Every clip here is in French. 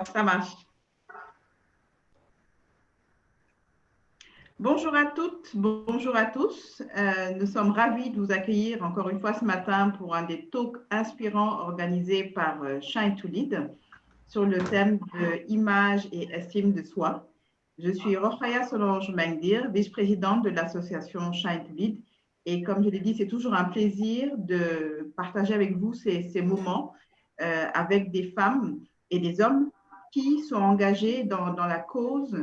Ça marche. Bonjour à toutes, bonjour à tous. Nous sommes ravis de vous accueillir encore une fois ce matin pour un des talks inspirants organisés par Shine to Lead sur le thème de image et estime de soi. Je suis Rokhaya Solange Mengdir, vice-présidente de l'association Shine to Lead. Et comme je l'ai dit, c'est toujours un plaisir de partager avec vous ces moments avec des femmes et des hommes qui sont engagés dans la cause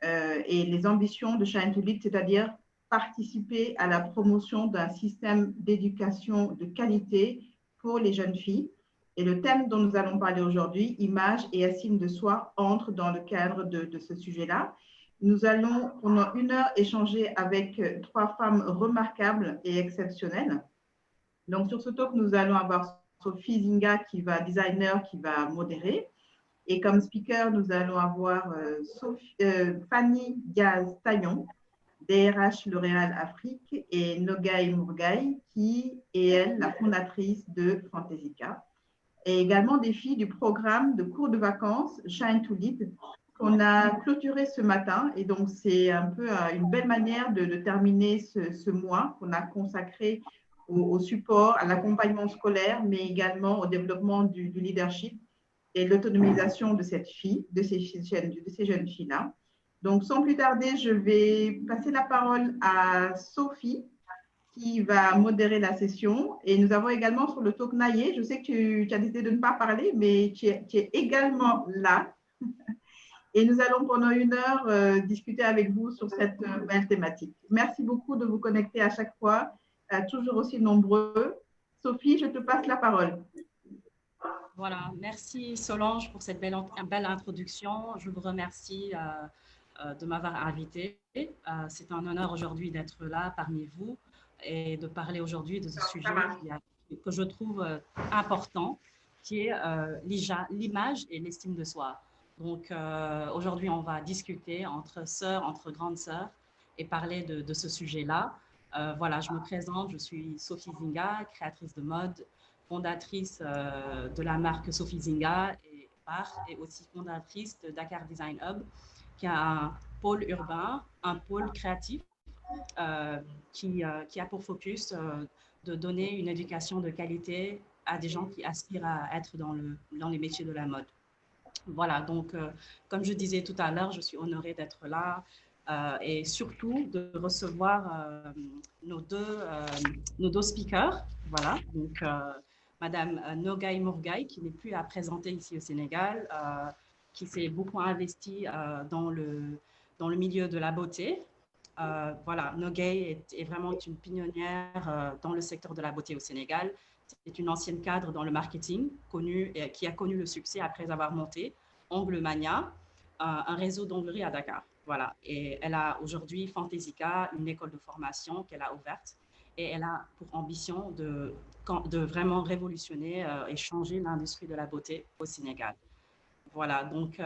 et les ambitions de Shine to Lead, c'est-à-dire participer à la promotion d'un système d'éducation de qualité pour les jeunes filles. Et le thème dont nous allons parler aujourd'hui, image et estime de soi, entre dans le cadre de ce sujet-là. Nous allons pendant une heure échanger avec trois femmes remarquables et exceptionnelles. Donc sur ce talk, nous allons avoir Sophie Zinga, designer, qui va modérer. Et comme speaker, nous allons avoir Fanny Diaz-Taillon, DRH L'Oréal Afrique, et Nogaï Mourgaï, qui est, elle, la fondatrice de Fantaisica. Et également des filles du programme de cours de vacances Shine to Lead, qu'on a clôturé ce matin. Et donc, c'est un peu une belle manière de terminer ce mois qu'on a consacré au support, à l'accompagnement scolaire, mais également au développement du leadership et l'autonomisation de cette fille, de ces jeunes filles-là. Donc, sans plus tarder, je vais passer la parole à Sophie, qui va modérer la session. Et nous avons également sur le talk Naye, je sais que tu as décidé de ne pas parler, mais tu es également là. Et nous allons pendant une heure discuter avec vous sur cette belle thématique. Merci beaucoup de vous connecter à chaque fois, toujours aussi nombreux. Sophie, je te passe la parole. Voilà, merci Solange pour cette belle introduction. Je vous remercie de m'avoir invitée. C'est un honneur aujourd'hui d'être là parmi vous et de parler aujourd'hui de ce sujet que je trouve important, qui est l'image et l'estime de soi. Donc aujourd'hui, on va discuter entre sœurs, entre grandes sœurs et parler de ce sujet-là. Voilà, je me présente, je suis Sophie Zinga, créatrice de mode, fondatrice de la marque Sophie Zinga et aussi fondatrice de Dakar Design Hub, qui a un pôle urbain, un pôle créatif qui a pour focus de donner une éducation de qualité à des gens qui aspirent à être dans les métiers de la mode. Voilà, donc comme je disais tout à l'heure, je suis honorée d'être là et surtout de recevoir nos deux speakers. Voilà, donc Madame Nogaï Mourgaï, qui n'est plus à présenter ici au Sénégal, qui s'est beaucoup investie dans le milieu de la beauté. Voilà, Nogaï est vraiment une pionnière dans le secteur de la beauté au Sénégal. C'est une ancienne cadre dans le marketing connue et qui a connu le succès après avoir monté Anglemania, un réseau d'onglerie à Dakar. Voilà. Et elle a aujourd'hui Fantaisica, une école de formation qu'elle a ouverte. Et elle a pour ambition de vraiment révolutionner et changer l'industrie de la beauté au Sénégal. Voilà. Donc,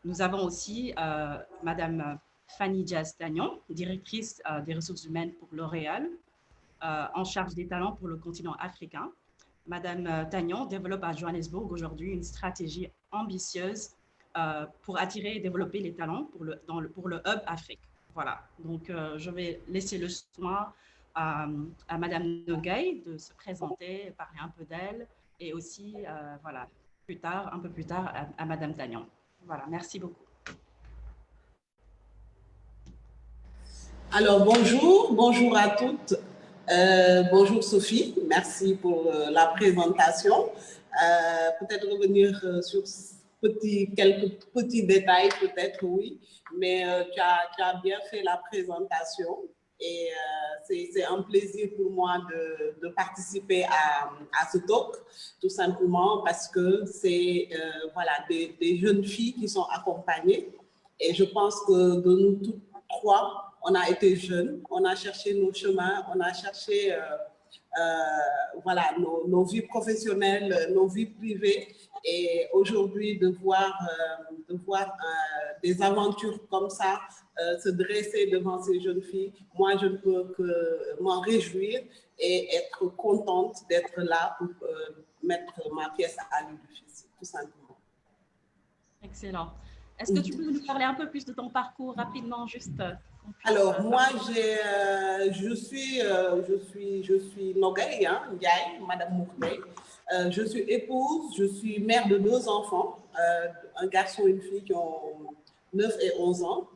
nous avons aussi Madame Fanny Diaz-Tagnon, directrice des ressources humaines pour L'Oréal, en charge des talents pour le continent africain. Madame Tagnon développe à Johannesburg aujourd'hui une stratégie ambitieuse pour attirer et développer les talents pour le Hub Afrique. Voilà, donc je vais laisser le soin à Madame Nogaï de se présenter, parler un peu d'elle et aussi, voilà, un peu plus tard, à Madame Tagnon. Voilà, merci beaucoup. Alors, bonjour à toutes. Bonjour Sophie, merci pour la présentation. Peut-être revenir sur quelques petits détails, peut-être oui, mais tu as bien fait la présentation et c'est un plaisir pour moi de participer à ce talk, tout simplement parce que c'est voilà, des jeunes filles qui sont accompagnées et je pense que de nous toutes trois, on a été jeunes, on a cherché nos chemins, on a cherché voilà, nos vies professionnelles, nos vies privées. Et aujourd'hui, de voir des aventures comme ça se dresser devant ces jeunes filles, moi, je ne peux que m'en réjouir et être contente d'être là pour mettre ma pièce à l'édifice, tout simplement. Excellent. Est-ce que tu peux nous parler un peu plus de ton parcours rapidement, juste Alors, moi, je suis Nogay, hein, Ndiaye, Madame Mourgueil. Je suis épouse, je suis mère de 2 enfants, un garçon et une fille qui ont 9 et 11 ans.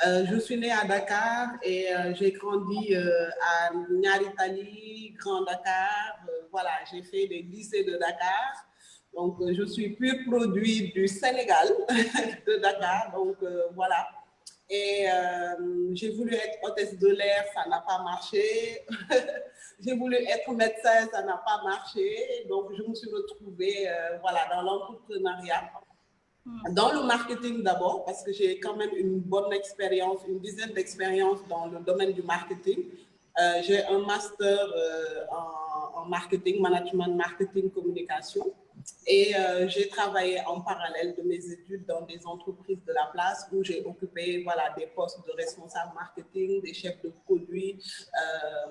Je suis née à Dakar et j'ai grandi à Niary Tally, Grand Dakar. Voilà, j'ai fait les lycées de Dakar. Donc, je suis pur produit du Sénégal, de Dakar. Donc, voilà. Et j'ai voulu être hôtesse de l'air, ça n'a pas marché. J'ai voulu être médecin, ça n'a pas marché. Donc, je me suis retrouvée voilà, dans l'entrepreneuriat. Dans le marketing d'abord, parce que j'ai quand même une bonne expérience, une dizaine d'expériences dans le domaine du marketing. J'ai un master en marketing, management, marketing, communication. Et j'ai travaillé en parallèle de mes études dans des entreprises de la place où j'ai occupé voilà, des postes de responsable marketing, des chefs de produits,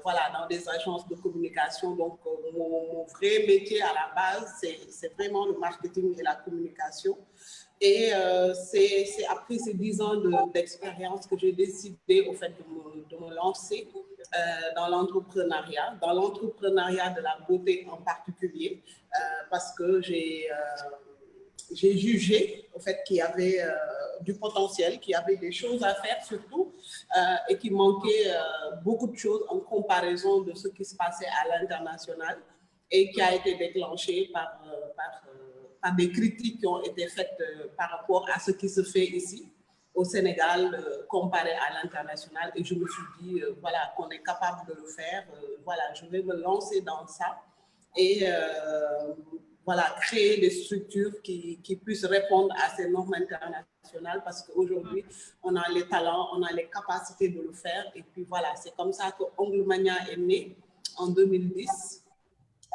voilà, dans des agences de communication. Donc, mon vrai métier à la base, c'est vraiment le marketing et la communication. Et c'est après ces 10 ans d'expérience que j'ai décidé au fait de me lancer dans l'entrepreneuriat de la beauté en particulier, parce que j'ai jugé au fait qu'il y avait du potentiel, qu'il y avait des choses à faire surtout, et qu'il manquait beaucoup de choses en comparaison de ce qui se passait à l'international et qui a été déclenché par des critiques qui ont été faites par rapport à ce qui se fait ici au Sénégal comparé à l'international. Et je me suis dit, voilà, qu'on est capable de le faire. Voilà, je vais me lancer dans ça et voilà, créer des structures qui puissent répondre à ces normes internationales parce qu'aujourd'hui, on a les talents, on a les capacités de le faire. Et puis voilà, c'est comme ça que Onglemania est né en 2010.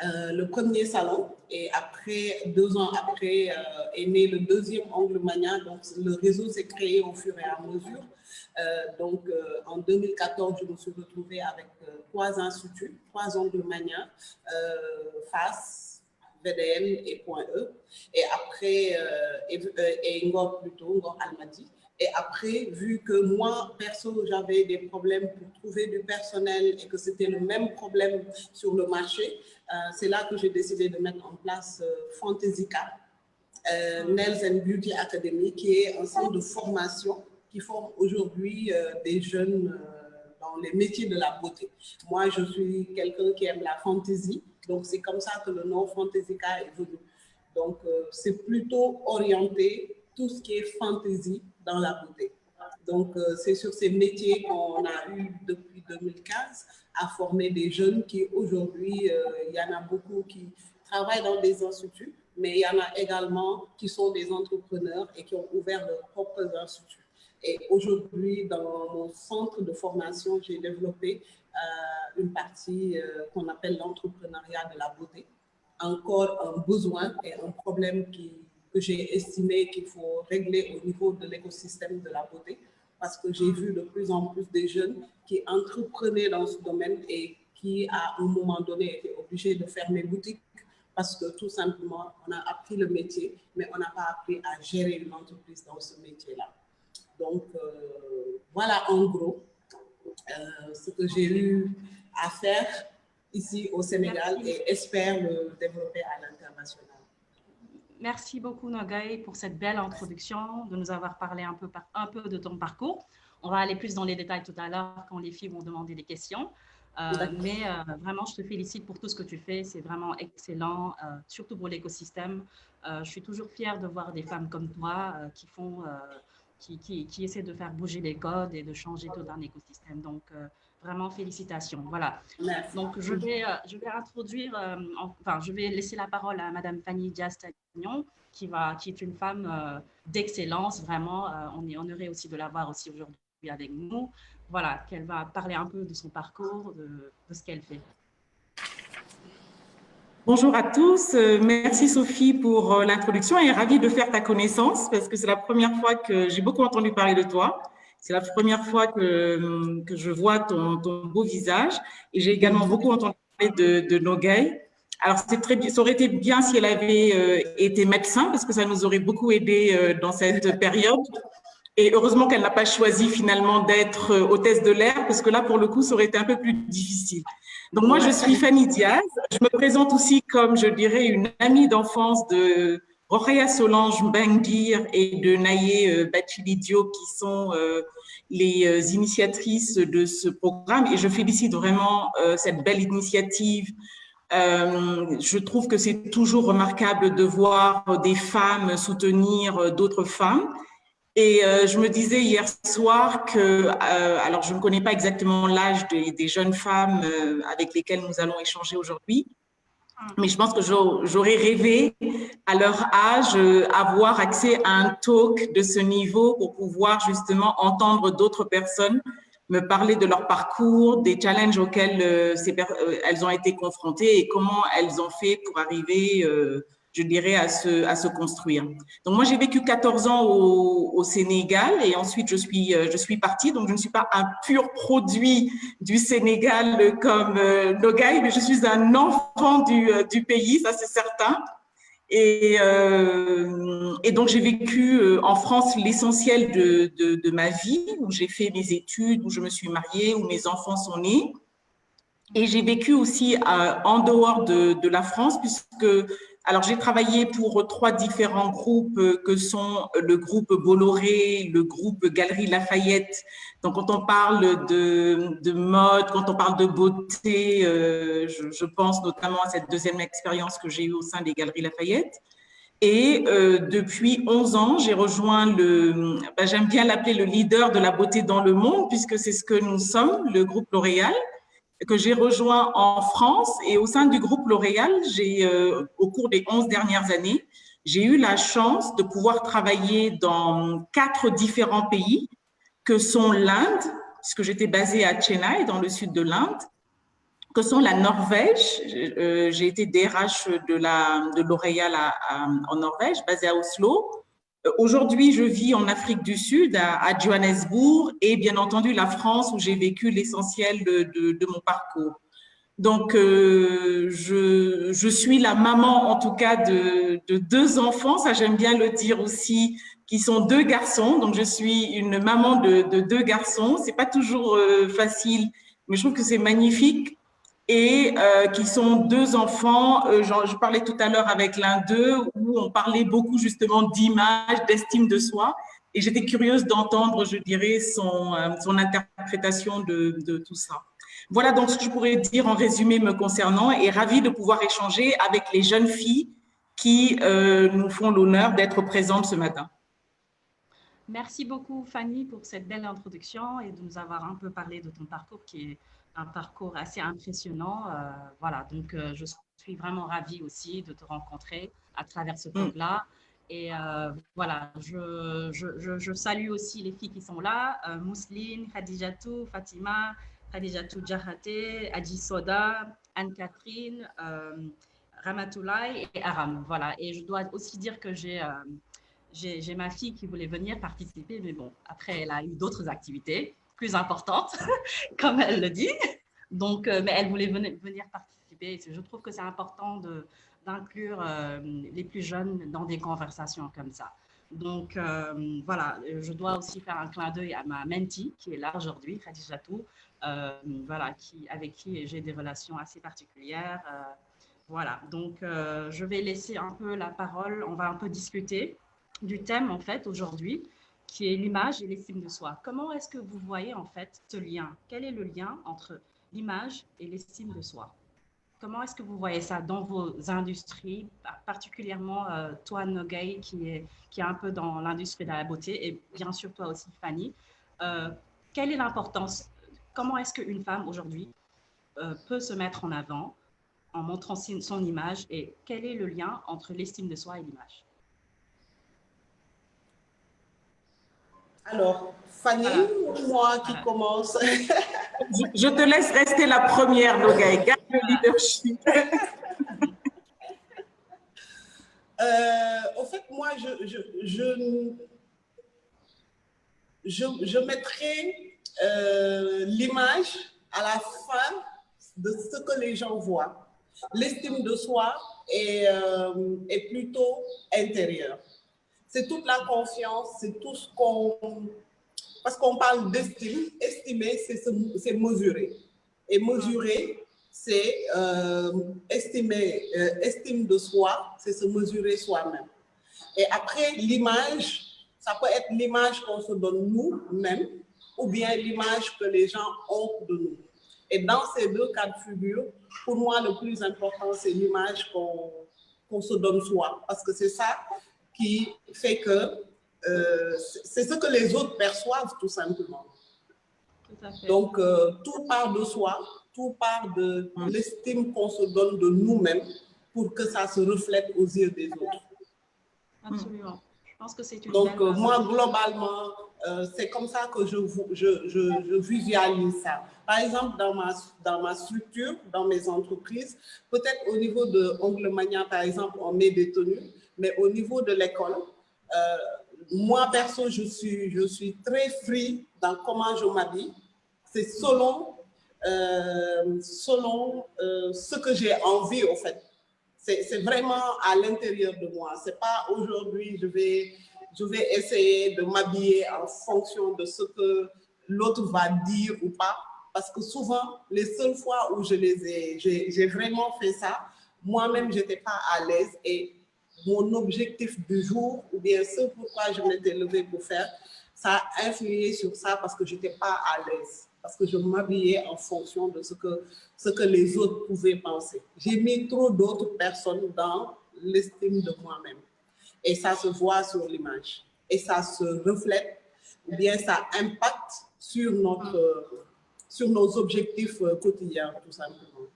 Le premier salon et après 2 ans après est né le deuxième Onglemania. Donc le réseau s'est créé au fur et à mesure. Donc en 2014 je me suis retrouvée avec 3 instituts, 3 Onglemania, FAS, VDN et Point E. Et après et Ngor plutôt, Ngor Almadi. Et après, vu que moi, perso, j'avais des problèmes pour trouver du personnel et que c'était le même problème sur le marché, c'est là que j'ai décidé de mettre en place Fantasyca, Nails and Beauty Academy, qui est un centre de formation qui forme aujourd'hui des jeunes dans les métiers de la beauté. Moi, je suis quelqu'un qui aime la fantaisie, donc c'est comme ça que le nom Fantasyca est venu. Donc, c'est plutôt orienté tout ce qui est fantaisie dans la beauté. Donc, c'est sur ces métiers qu'on a eu depuis 2015 à former des jeunes qui aujourd'hui, il y en a beaucoup qui travaillent dans des instituts, mais il y en a également qui sont des entrepreneurs et qui ont ouvert leurs propres instituts. Et aujourd'hui, dans mon centre de formation, j'ai développé une partie qu'on appelle l'entrepreneuriat de la beauté. Encore un besoin et un problème que j'ai estimé qu'il faut régler au niveau de l'écosystème de la beauté, parce que j'ai vu de plus en plus de jeunes qui entreprenaient dans ce domaine et qui, à un moment donné, étaient obligés de fermer boutique parce que tout simplement, on a appris le métier, mais on n'a pas appris à gérer une entreprise dans ce métier-là. Donc, voilà en gros ce que j'ai eu à faire ici au Sénégal et espère le développer à l'international. Merci beaucoup, Nogay, pour cette belle introduction, de nous avoir parlé un peu de ton parcours. On va aller plus dans les détails tout à l'heure quand les filles vont demander des questions. Mais vraiment, je te félicite pour tout ce que tu fais. C'est vraiment excellent, surtout pour l'écosystème. Je suis toujours fière de voir des femmes comme toi qui essaient de faire bouger les codes et de changer tout un écosystème. Donc, vraiment, félicitations. Voilà. Merci. Donc, je vais je vais laisser la parole à Madame Fanny Diaz-Tagnon, qui est une femme d'excellence. Vraiment, on est honoré aussi de la voir aussi aujourd'hui avec nous. Voilà, qu'elle va parler un peu de son parcours, de ce qu'elle fait. Bonjour à tous, merci Sophie pour l'introduction et ravie de faire ta connaissance parce que c'est la première fois que j'ai beaucoup entendu parler de toi. C'est la première fois que je vois ton beau visage et j'ai également beaucoup entendu parler de Nogay. Alors, c'est très bien, ça aurait été bien si elle avait été médecin, parce que ça nous aurait beaucoup aidé dans cette période. Et heureusement qu'elle n'a pas choisi finalement d'être hôtesse de l'air, parce que là, pour le coup, ça aurait été un peu plus difficile. Donc, moi, je suis Fanny Diaz. Je me présente aussi comme, je dirais, une amie d'enfance de Rokhaya Solange Mbenguir et de Naye Bachilidio, qui sont les initiatrices de ce programme. Et je félicite vraiment cette belle initiative. Je trouve que c'est toujours remarquable de voir des femmes soutenir d'autres femmes. Et je me disais hier soir que, alors je ne connais pas exactement l'âge des jeunes femmes avec lesquelles nous allons échanger aujourd'hui, mais je pense que j'aurais rêvé à leur âge avoir accès à un talk de ce niveau pour pouvoir justement entendre d'autres personnes me parler de leur parcours, des challenges auxquels elles ont été confrontées et comment elles ont fait pour arriver je dirais, à se construire. Donc, moi, j'ai vécu 14 ans au Sénégal et ensuite, je suis partie. Donc, je ne suis pas un pur produit du Sénégal comme Nogaï, mais je suis un enfant du pays, ça c'est certain. Et donc, j'ai vécu en France l'essentiel de ma vie, où j'ai fait mes études, où je me suis mariée, où mes enfants sont nés. Et j'ai vécu aussi en dehors de la France, puisque alors j'ai travaillé pour 3 différents groupes que sont le groupe Bolloré, le groupe Galeries Lafayette. Donc quand on parle de mode, quand on parle de beauté, je pense notamment à cette deuxième expérience que j'ai eue au sein des Galeries Lafayette. Et depuis 11 ans, j'ai rejoint j'aime bien l'appeler le leader de la beauté dans le monde, puisque c'est ce que nous sommes, le groupe L'Oréal, que j'ai rejoint en France. Et au sein du groupe L'Oréal, au cours des 11 dernières années, j'ai eu la chance de pouvoir travailler dans 4 différents pays, que sont l'Inde, puisque j'étais basée à Chennai, dans le sud de l'Inde, que sont la Norvège. J'ai été DRH de L'Oréal en Norvège, basée à Oslo. Aujourd'hui, je vis en Afrique du Sud, à Johannesburg, et bien entendu la France, où j'ai vécu l'essentiel de mon parcours. Donc, je suis la maman, en tout cas, de 2 enfants, ça j'aime bien le dire aussi, qui sont 2 garçons. Donc, je suis une maman de 2 garçons. C'est pas toujours facile, mais je trouve que c'est magnifique. Et qui sont 2 enfants. Je parlais tout à l'heure avec l'un d'eux où on parlait beaucoup justement d'image, d'estime de soi. Et j'étais curieuse d'entendre, je dirais, son interprétation de tout ça. Voilà donc ce que je pourrais dire en résumé me concernant et ravie de pouvoir échanger avec les jeunes filles qui nous font l'honneur d'être présentes ce matin. Merci beaucoup Fanny pour cette belle introduction et de nous avoir un peu parlé de ton parcours qui est un parcours assez impressionnant. Voilà, donc je suis vraiment ravie aussi de te rencontrer à travers ce talk-là. Et voilà, je salue aussi les filles qui sont là, Mousseline, Khadijatou, Fatima, Khadijatou Djahate, Adji Soda, Anne-Catherine, Ramatoulaye et Aram. Voilà, et je dois aussi dire que j'ai ma fille qui voulait venir participer, mais bon, après, elle a eu d'autres activités plus importantes, comme elle le dit. Donc, mais elle voulait venir participer. Je trouve que c'est important d'inclure les plus jeunes dans des conversations comme ça. Donc, voilà, je dois aussi faire un clin d'œil à ma mentee qui est là aujourd'hui, Khadijatou, voilà, avec qui j'ai des relations assez particulières. Voilà, donc je vais laisser un peu la parole, on va un peu discuter du thème en fait aujourd'hui, qui est l'image et l'estime de soi. Comment est-ce que vous voyez en fait ce lien? Quel est le lien entre l'image et l'estime de soi? Comment est-ce que vous voyez ça dans vos industries, particulièrement toi Nogaï qui est un peu dans l'industrie de la beauté et bien sûr toi aussi Fanny. Quelle est l'importance? Comment est-ce qu'une femme aujourd'hui peut se mettre en avant en montrant son image et quel est le lien entre l'estime de soi et l'image? Alors, Fanny, ou moi qui commence? Je te laisse rester la première, Nogaï. Garde le leadership. En fait, moi, je mettrai l'image à la fin de ce que les gens voient. L'estime de soi est plutôt intérieure. C'est toute la confiance, c'est tout ce qu'on... Parce qu'on parle d'estime, estimer, c'est mesurer. Et mesurer, c'est estimer, estime de soi, c'est se mesurer soi-même. Et après, l'image, ça peut être l'image qu'on se donne nous-mêmes ou bien l'image que les gens ont de nous. Et dans ces deux cas de figure, pour moi, le plus important, c'est l'image qu'on se donne soi. Parce que c'est ça qui fait que c'est ce que les autres perçoivent, tout simplement. Tout à fait. Donc, tout part de soi, tout part de l'estime qu'on se donne de nous-mêmes pour que ça se reflète aux yeux des autres. Absolument. Je pense que c'est une Donc, belle... moi, globalement, c'est comme ça que je visualise ça. Par exemple, dans ma structure, dans mes entreprises, peut-être au niveau de Onglemania, par exemple, on met des tenues, mais au niveau de l'école, moi, perso, je suis très free dans comment je m'habille. C'est selon ce que j'ai envie, au fait. C'est vraiment à l'intérieur de moi. C'est pas aujourd'hui, je vais essayer de m'habiller en fonction de ce que l'autre va dire ou pas. Parce que souvent, les seules fois où j'ai vraiment fait ça, moi-même, je n'étais pas à l'aise. Et mon objectif du jour, ou bien ce pourquoi je m'étais levée pour faire, ça a influé sur ça parce que je n'étais pas à l'aise. Parce que je m'habillais en fonction de ce que les autres pouvaient penser. J'ai mis trop d'autres personnes dans l'estime de moi-même. Et ça se voit sur l'image. Et ça se reflète, ou bien ça impacte sur nos objectifs quotidiens, tout simplement.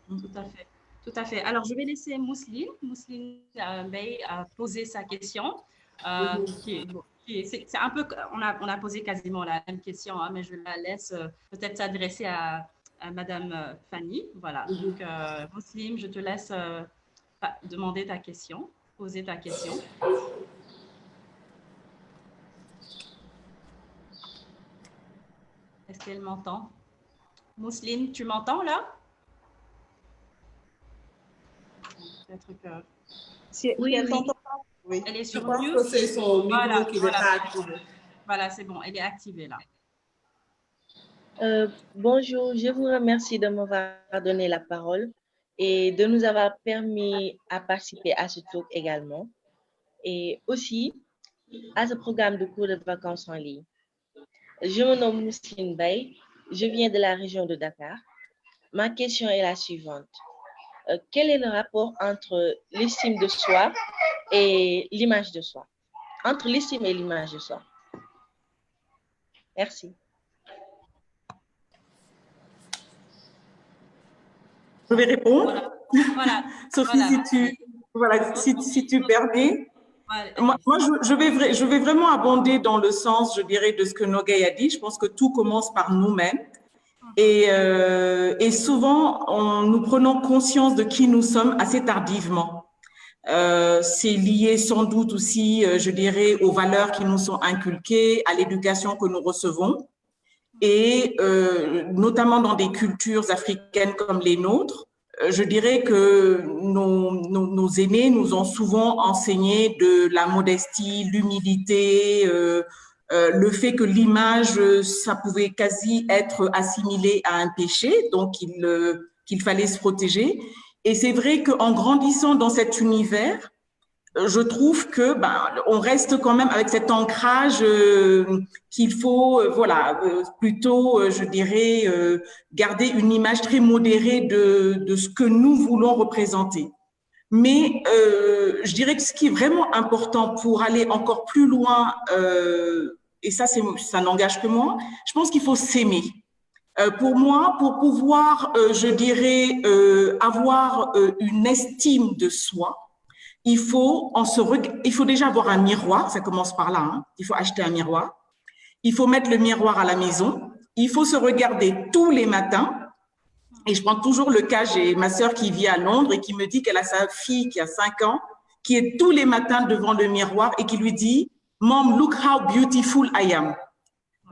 Tout à fait. Tout à fait. Alors, je vais laisser Mousseline Bey poser sa question. C'est un peu, on a posé quasiment la même question, hein, mais je la laisse peut-être s'adresser à Madame Fanny. Voilà. Donc, Mousseline, je te laisse demander ta question, poser ta question. Est-ce qu'elle m'entend? Mousseline, tu m'entends là? Peut-être que... Oui, elle t'entend. Oui. Elle est sur mute. Je pense que c'est son micro qui n'est pas activé. Voilà, c'est bon, elle est activée là. Bonjour, je vous remercie de m'avoir donné la parole et de nous avoir permis à participer à ce talk également et aussi à ce programme de cours de vacances en ligne. Je me nomme Mousseline Bey, je viens de la région de Dakar. Ma question est la suivante. Quel est le rapport entre l'estime de soi et l'image de soi? Entre l'estime et l'image de soi. Merci. Je vais répondre. Voilà. Sophie, si tu permets. Moi, je vais vraiment abonder dans le sens, je dirais, de ce que Nogay a dit. Je pense que tout commence par nous-mêmes. Et souvent, nous prenons conscience de qui nous sommes assez tardivement. C'est lié sans doute aussi, je dirais, aux valeurs qui nous sont inculquées, à l'éducation que nous recevons. Et notamment dans des cultures africaines comme les nôtres, je dirais que nos aînés nous ont souvent enseigné de la modestie, l'humilité, le fait que l'image, ça pouvait quasi être assimilé à un péché, donc qu'il fallait se protéger. Et c'est vrai qu'en grandissant dans cet univers, je trouve que on reste quand même avec cet ancrage qu'il faut, plutôt, je dirais, garder une image très modérée de ce que nous voulons représenter. Mais je dirais que ce qui est vraiment important pour aller encore plus loin, et ça n'engage que moi, je pense qu'il faut s'aimer. Pour moi, pour pouvoir, je dirais, avoir une estime de soi, il faut déjà avoir un miroir, ça commence par là, hein. Il faut acheter un miroir, il faut mettre le miroir à la maison, il faut se regarder tous les matins. Et je prends toujours le cas, j'ai ma sœur qui vit à Londres et qui me dit qu'elle a sa fille qui a 5 ans, qui est tous les matins devant le miroir et qui lui dit « Mom, look how beautiful I am ».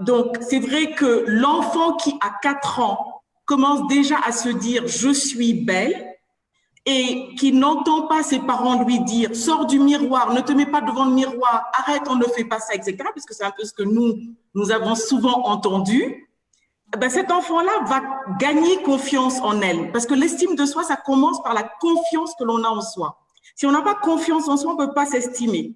Donc, c'est vrai que l'enfant qui a 4 ans, commence déjà à se dire « je suis belle » et qui n'entend pas ses parents lui dire « sors du miroir, ne te mets pas devant le miroir, arrête, on ne fait pas ça, etc. » puisque c'est un peu ce que nous avons souvent entendu. Ben, cet enfant-là va gagner confiance en elle. Parce que l'estime de soi, ça commence par la confiance que l'on a en soi. Si on n'a pas confiance en soi, on ne peut pas s'estimer.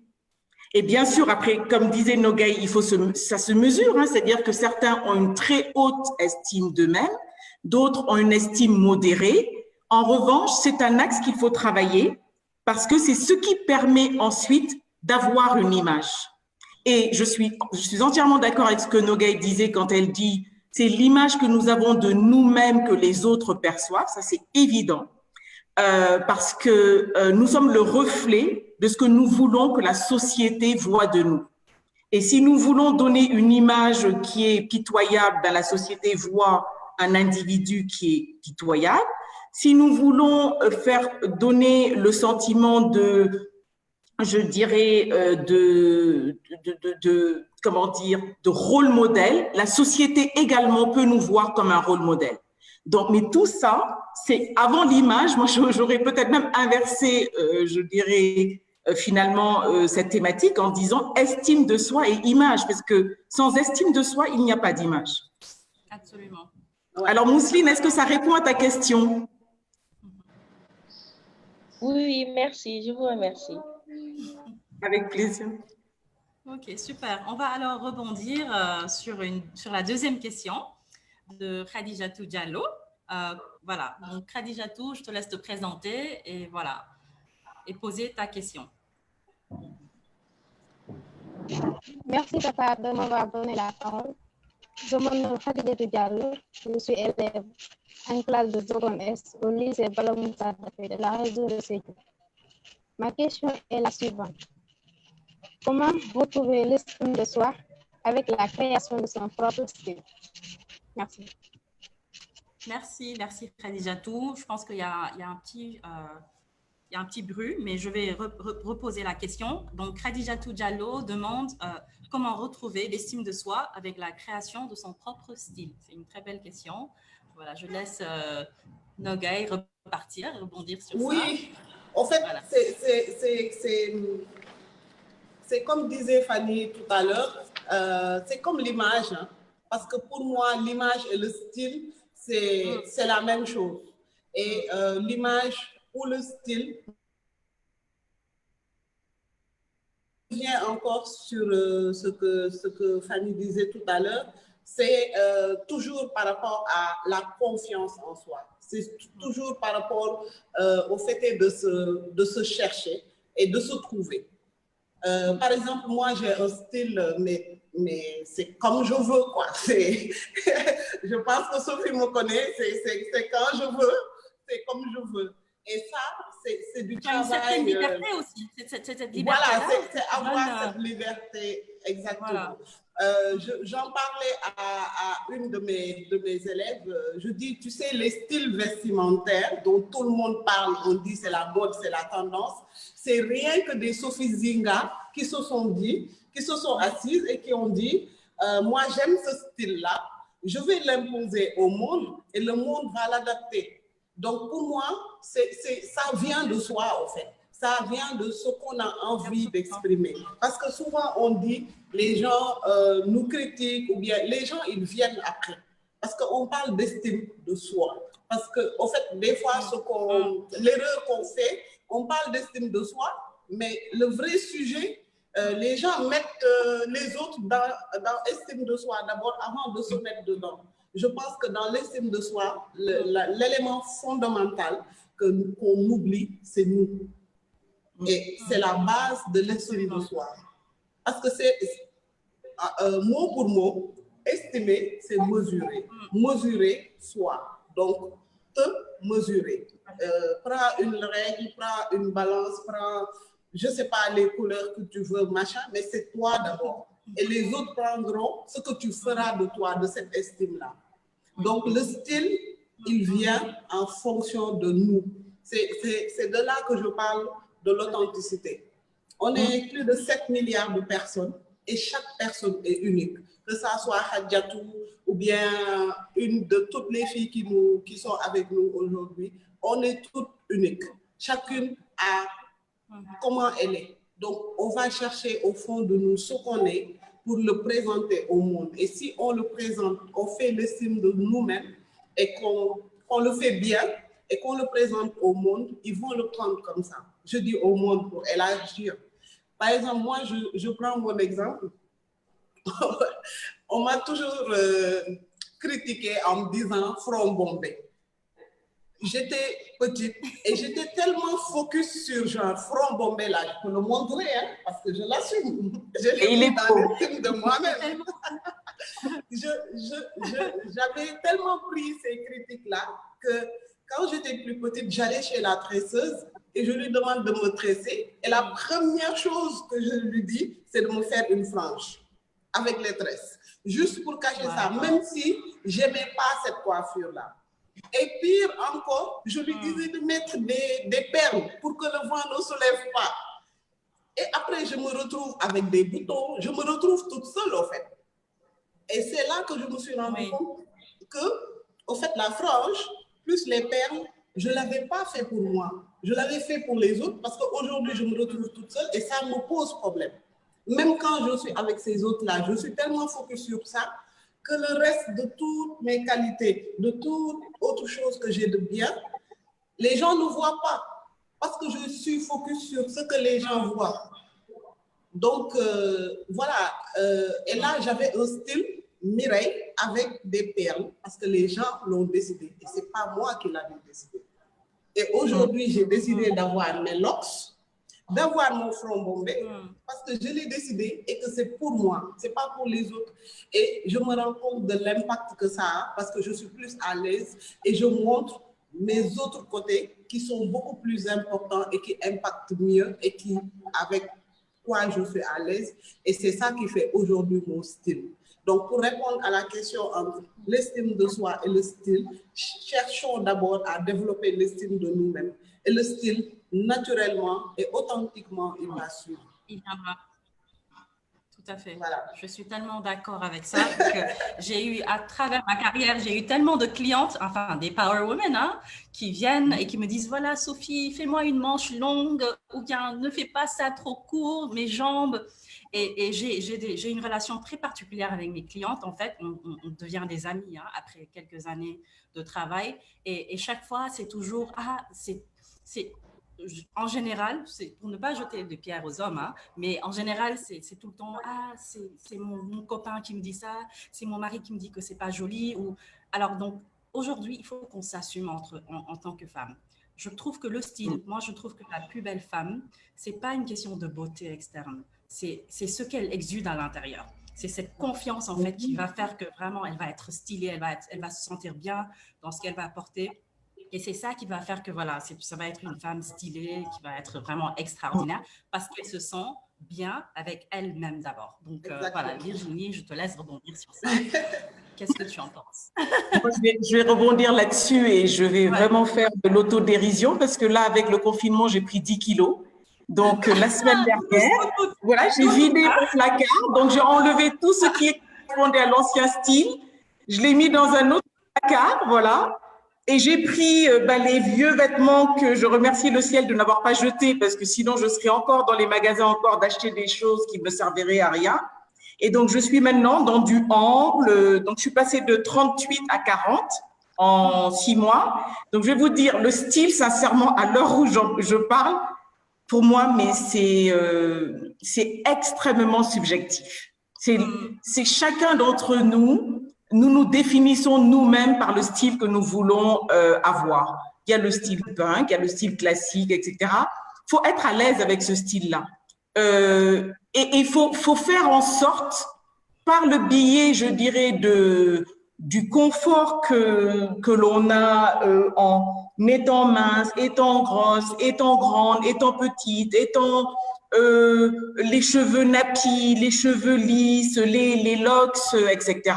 Et bien sûr, après, comme disait Nogaï, ça se mesure. Hein, c'est-à-dire que certains ont une très haute estime d'eux-mêmes, d'autres ont une estime modérée. En revanche, c'est un axe qu'il faut travailler parce que c'est ce qui permet ensuite d'avoir une image. Et je suis entièrement d'accord avec ce que Nogaï disait quand elle dit c'est l'image que nous avons de nous-mêmes que les autres perçoivent, ça c'est évident, parce que nous sommes le reflet de ce que nous voulons que la société voit de nous. Et si nous voulons donner une image qui est pitoyable, ben la société voit un individu qui est pitoyable. Si nous voulons faire donner le sentiment de, je dirais, comment dire, de rôle modèle, la société également peut nous voir comme un rôle modèle. Donc, mais tout ça, c'est avant l'image. Moi, j'aurais peut-être même inversé, je dirais, finalement, cette thématique en disant estime de soi et image, parce que sans estime de soi, il n'y a pas d'image. Absolument. Alors, Mousseline, est-ce que ça répond à ta question? Oui, merci. Je vous remercie. Avec plaisir. Ok, super. On va alors rebondir sur la deuxième question de Khadijatou Diallo. Voilà, donc Khadijatou, je te laisse te présenter et voilà, et poser ta question. Merci papa de m'avoir donné la parole. Je me nomme Khadijatou Diallo, je suis élève en classe de seconde S au lycée Balamoussa de la région de Sédhiou. Ma question est la suivante. Comment retrouver l'estime de soi avec la création de son propre style? Merci. Merci Khadijatou. Je pense qu'il y a un petit bruit, mais je vais reposer la question. Donc, Khadijatou Diallo demande comment retrouver l'estime de soi avec la création de son propre style. C'est une très belle question. Voilà, je laisse Nogaï rebondir sur ça. Oui, en fait, voilà. C'est comme disait Fanny tout à l'heure, c'est comme l'image, hein, parce que pour moi, l'image et le style, c'est la même chose. Et l'image ou le style, je viens encore sur ce que Fanny disait tout à l'heure, c'est toujours par rapport à la confiance en soi. C'est toujours par rapport au fait de se chercher et de se trouver. Par exemple, moi, j'ai un style, mais c'est comme je veux, quoi. Je pense que Sophie me connaît, c'est quand je veux, c'est comme je veux. Et ça, c'est du travail. Une certaine liberté aussi. Cette liberté. Voilà, c'est avoir cette liberté, exactement. Voilà. J'en parlais à une de mes élèves. Je dis, tu sais, les styles vestimentaires dont tout le monde parle, on dit c'est la mode, c'est la tendance, c'est rien que des Sophie Zinga qui se sont dit, qui se sont assises et qui ont dit, moi j'aime ce style-là, je vais l'imposer au monde et le monde va l'adapter. Donc, pour moi, ça vient de soi, en fait. Ça vient de ce qu'on a envie d'exprimer. Parce que souvent, on dit, les gens nous critiquent, ou bien les gens, ils viennent après. Parce qu'on parle d'estime de soi. Parce qu'en fait, des fois, l'erreur qu'on fait, on parle d'estime de soi, mais le vrai sujet, les gens mettent les autres dans estime de soi d'abord avant de se mettre dedans. Je pense que dans l'estime de soi, l'élément fondamental qu'on oublie, c'est nous. Et c'est la base de l'estime de soi. Parce que c'est, mot pour mot, estimer, c'est mesurer. Mesurer soi. Donc, te mesurer. Prends une règle, prends une balance, prends, je ne sais pas, les couleurs que tu veux, machin, mais c'est toi d'abord. Et les autres prendront ce que tu feras de toi, de cette estime-là. Donc, le style, il vient en fonction de nous. C'est de là que je parle de l'authenticité. On est plus de 7 milliards de personnes et chaque personne est unique. Que ça soit Hadjatou ou bien une de toutes les filles qui sont avec nous aujourd'hui, on est toutes uniques. Chacune a comment elle est. Donc, on va chercher au fond de nous ce qu'on est pour le présenter au monde. Et si on le présente, on fait l'estime de nous-mêmes et qu'on le fait bien et qu'on le présente au monde, ils vont le prendre comme ça. Je dis au monde pour élargir. Par exemple, moi, je prends mon exemple. On m'a toujours critiqué en me disant front bombé. J'étais petite et j'étais tellement focus sur genre front bombé là, je peux le montrer hein, parce que je l'assume. Je l'ai mis dans l'estime de moi-même. J'avais tellement pris ces critiques-là que quand j'étais plus petite, j'allais chez la tresseuse et je lui demande de me tresser. Et la première chose que je lui dis, c'est de me faire une frange avec les tresses, juste pour cacher ça, même si je n'aimais pas cette coiffure-là. Et pire encore, je lui disais de mettre des perles pour que le vent ne se lève pas. Et après, je me retrouve avec des boutons, je me retrouve toute seule, au fait. Et c'est là que je me suis rendu compte que, au fait, la frange, plus les perles, je ne l'avais pas fait pour moi. Je l'avais fait pour les autres parce qu'aujourd'hui, je me retrouve toute seule et ça me pose problème. Même quand je suis avec ces autres-là, je suis tellement focus sur ça que le reste de toutes mes qualités, de toute autre chose que j'ai de bien, les gens ne voient pas parce que je suis focus sur ce que les gens voient. Donc, voilà. Et là, j'avais un style Mireille avec des perles parce que les gens l'ont décidé. Et ce n'est pas moi qui l'avais décidé. Et aujourd'hui, j'ai décidé d'avoir mes locks, d'avoir mon front bombé parce que je l'ai décidé et que c'est pour moi, ce n'est pas pour les autres. Et je me rends compte de l'impact que ça a parce que je suis plus à l'aise et je montre mes autres côtés qui sont beaucoup plus importants et qui impactent mieux et qui, avec quoi je suis à l'aise. Et c'est ça qui fait aujourd'hui mon style. Donc, pour répondre à la question entre l'estime de soi et le style, cherchons d'abord à développer l'estime de nous-mêmes. Et le style, naturellement et authentiquement, il va suivre. Il viendra. Tout à fait. Voilà. Je suis tellement d'accord avec ça. Parce que j'ai eu, à travers ma carrière, j'ai eu tellement de clientes, enfin des power women, hein, qui viennent et qui me disent, voilà, Sophie, fais-moi une manche longue ou bien ne fais pas ça trop court, mes jambes. Et j'ai une relation très particulière avec mes clientes. En fait, on devient des amis hein, après quelques années de travail. Et chaque fois, c'est toujours, en général, c'est pour ne pas jeter de pierres aux hommes, hein, mais en général, c'est tout le temps, c'est mon copain qui me dit ça, c'est mon mari qui me dit que c'est pas joli. Alors donc, aujourd'hui, il faut qu'on s'assume en tant que femme. Je trouve que le style, moi, je trouve que la plus belle femme, c'est pas une question de beauté externe. C'est ce qu'elle exude à l'intérieur. C'est cette confiance, en fait, qui va faire que vraiment, elle va être stylée, elle va se sentir bien dans ce qu'elle va porter. Et c'est ça qui va faire que, voilà, ça va être une femme stylée, qui va être vraiment extraordinaire, parce qu'elle se sent bien avec elle-même d'abord. Donc, voilà, Virginie, je te laisse rebondir sur ça. Qu'est-ce que tu en penses? Je vais rebondir là-dessus et je vais vraiment faire de l'autodérision, parce que là, avec le confinement, j'ai pris 10 kilos. Donc, la semaine dernière, voilà, j'ai vidé mon placard. Donc, j'ai enlevé tout ce qui correspondait à l'ancien style. Je l'ai mis dans un autre placard, voilà. Et j'ai pris les vieux vêtements que je remercie le ciel de n'avoir pas jetés, parce que sinon, je serais encore dans les magasins encore d'acheter des choses qui ne me serviraient à rien. Et donc, je suis maintenant dans du ample. Donc, je suis passée de 38 à 40 en 6 mois. Donc, je vais vous dire, le style, sincèrement, à l'heure où je parle, pour moi, mais c'est extrêmement subjectif. C'est chacun d'entre nous, nous définissons nous-mêmes par le style que nous voulons avoir. Il y a le style punk, il y a le style classique, etc. Il faut être à l'aise avec ce style-là. Et il faut faire en sorte, par le biais, je dirais, du confort que l'on a en étant mince, étant grosse, étant grande, étant petite, étant les cheveux nappis, les cheveux lisses, les locks, etc.,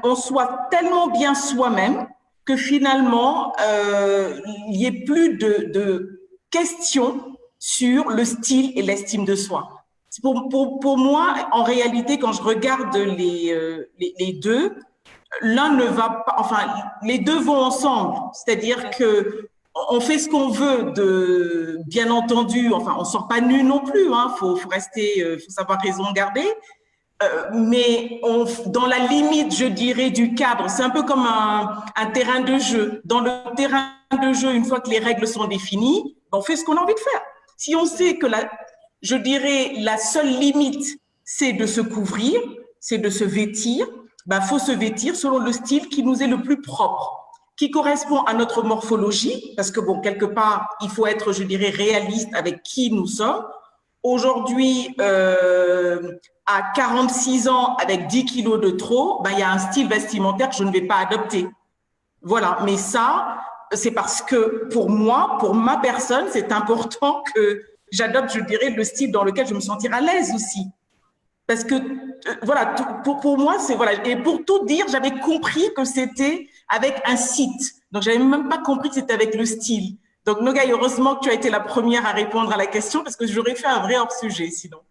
qu'on soit tellement bien soi-même que finalement, il n'y ait plus de questions sur le style et l'estime de soi. Pour moi, en réalité, quand je regarde les deux, l'un ne va pas, enfin, les deux vont ensemble. C'est-à-dire que on fait ce qu'on veut, bien entendu, enfin, on sort pas nu non plus, hein, faut rester, faut savoir raison garder. Mais dans la limite, je dirais, du cadre, c'est un peu comme un terrain de jeu. Dans le terrain de jeu, une fois que les règles sont définies, on fait ce qu'on a envie de faire. Si on sait que je dirais, la seule limite, c'est de se couvrir, c'est de se vêtir, ben, faut se vêtir selon le style qui nous est le plus propre, qui correspond à notre morphologie, parce que bon, quelque part, il faut être, je dirais, réaliste avec qui nous sommes. Aujourd'hui, à 46 ans, avec 10 kilos de trop, ben, il y a un style vestimentaire que je ne vais pas adopter. Voilà, mais ça, c'est parce que pour moi, pour ma personne, c'est important que j'adopte, je dirais, le style dans lequel je me sentirai à l'aise aussi. Parce que, voilà, pour moi, c'est, voilà. Et pour tout dire, j'avais compris que c'était avec un site. Donc, j'avais même pas compris que c'était avec le style. Donc, Nogaï, heureusement que tu as été la première à répondre à la question parce que j'aurais fait un vrai hors-sujet sinon.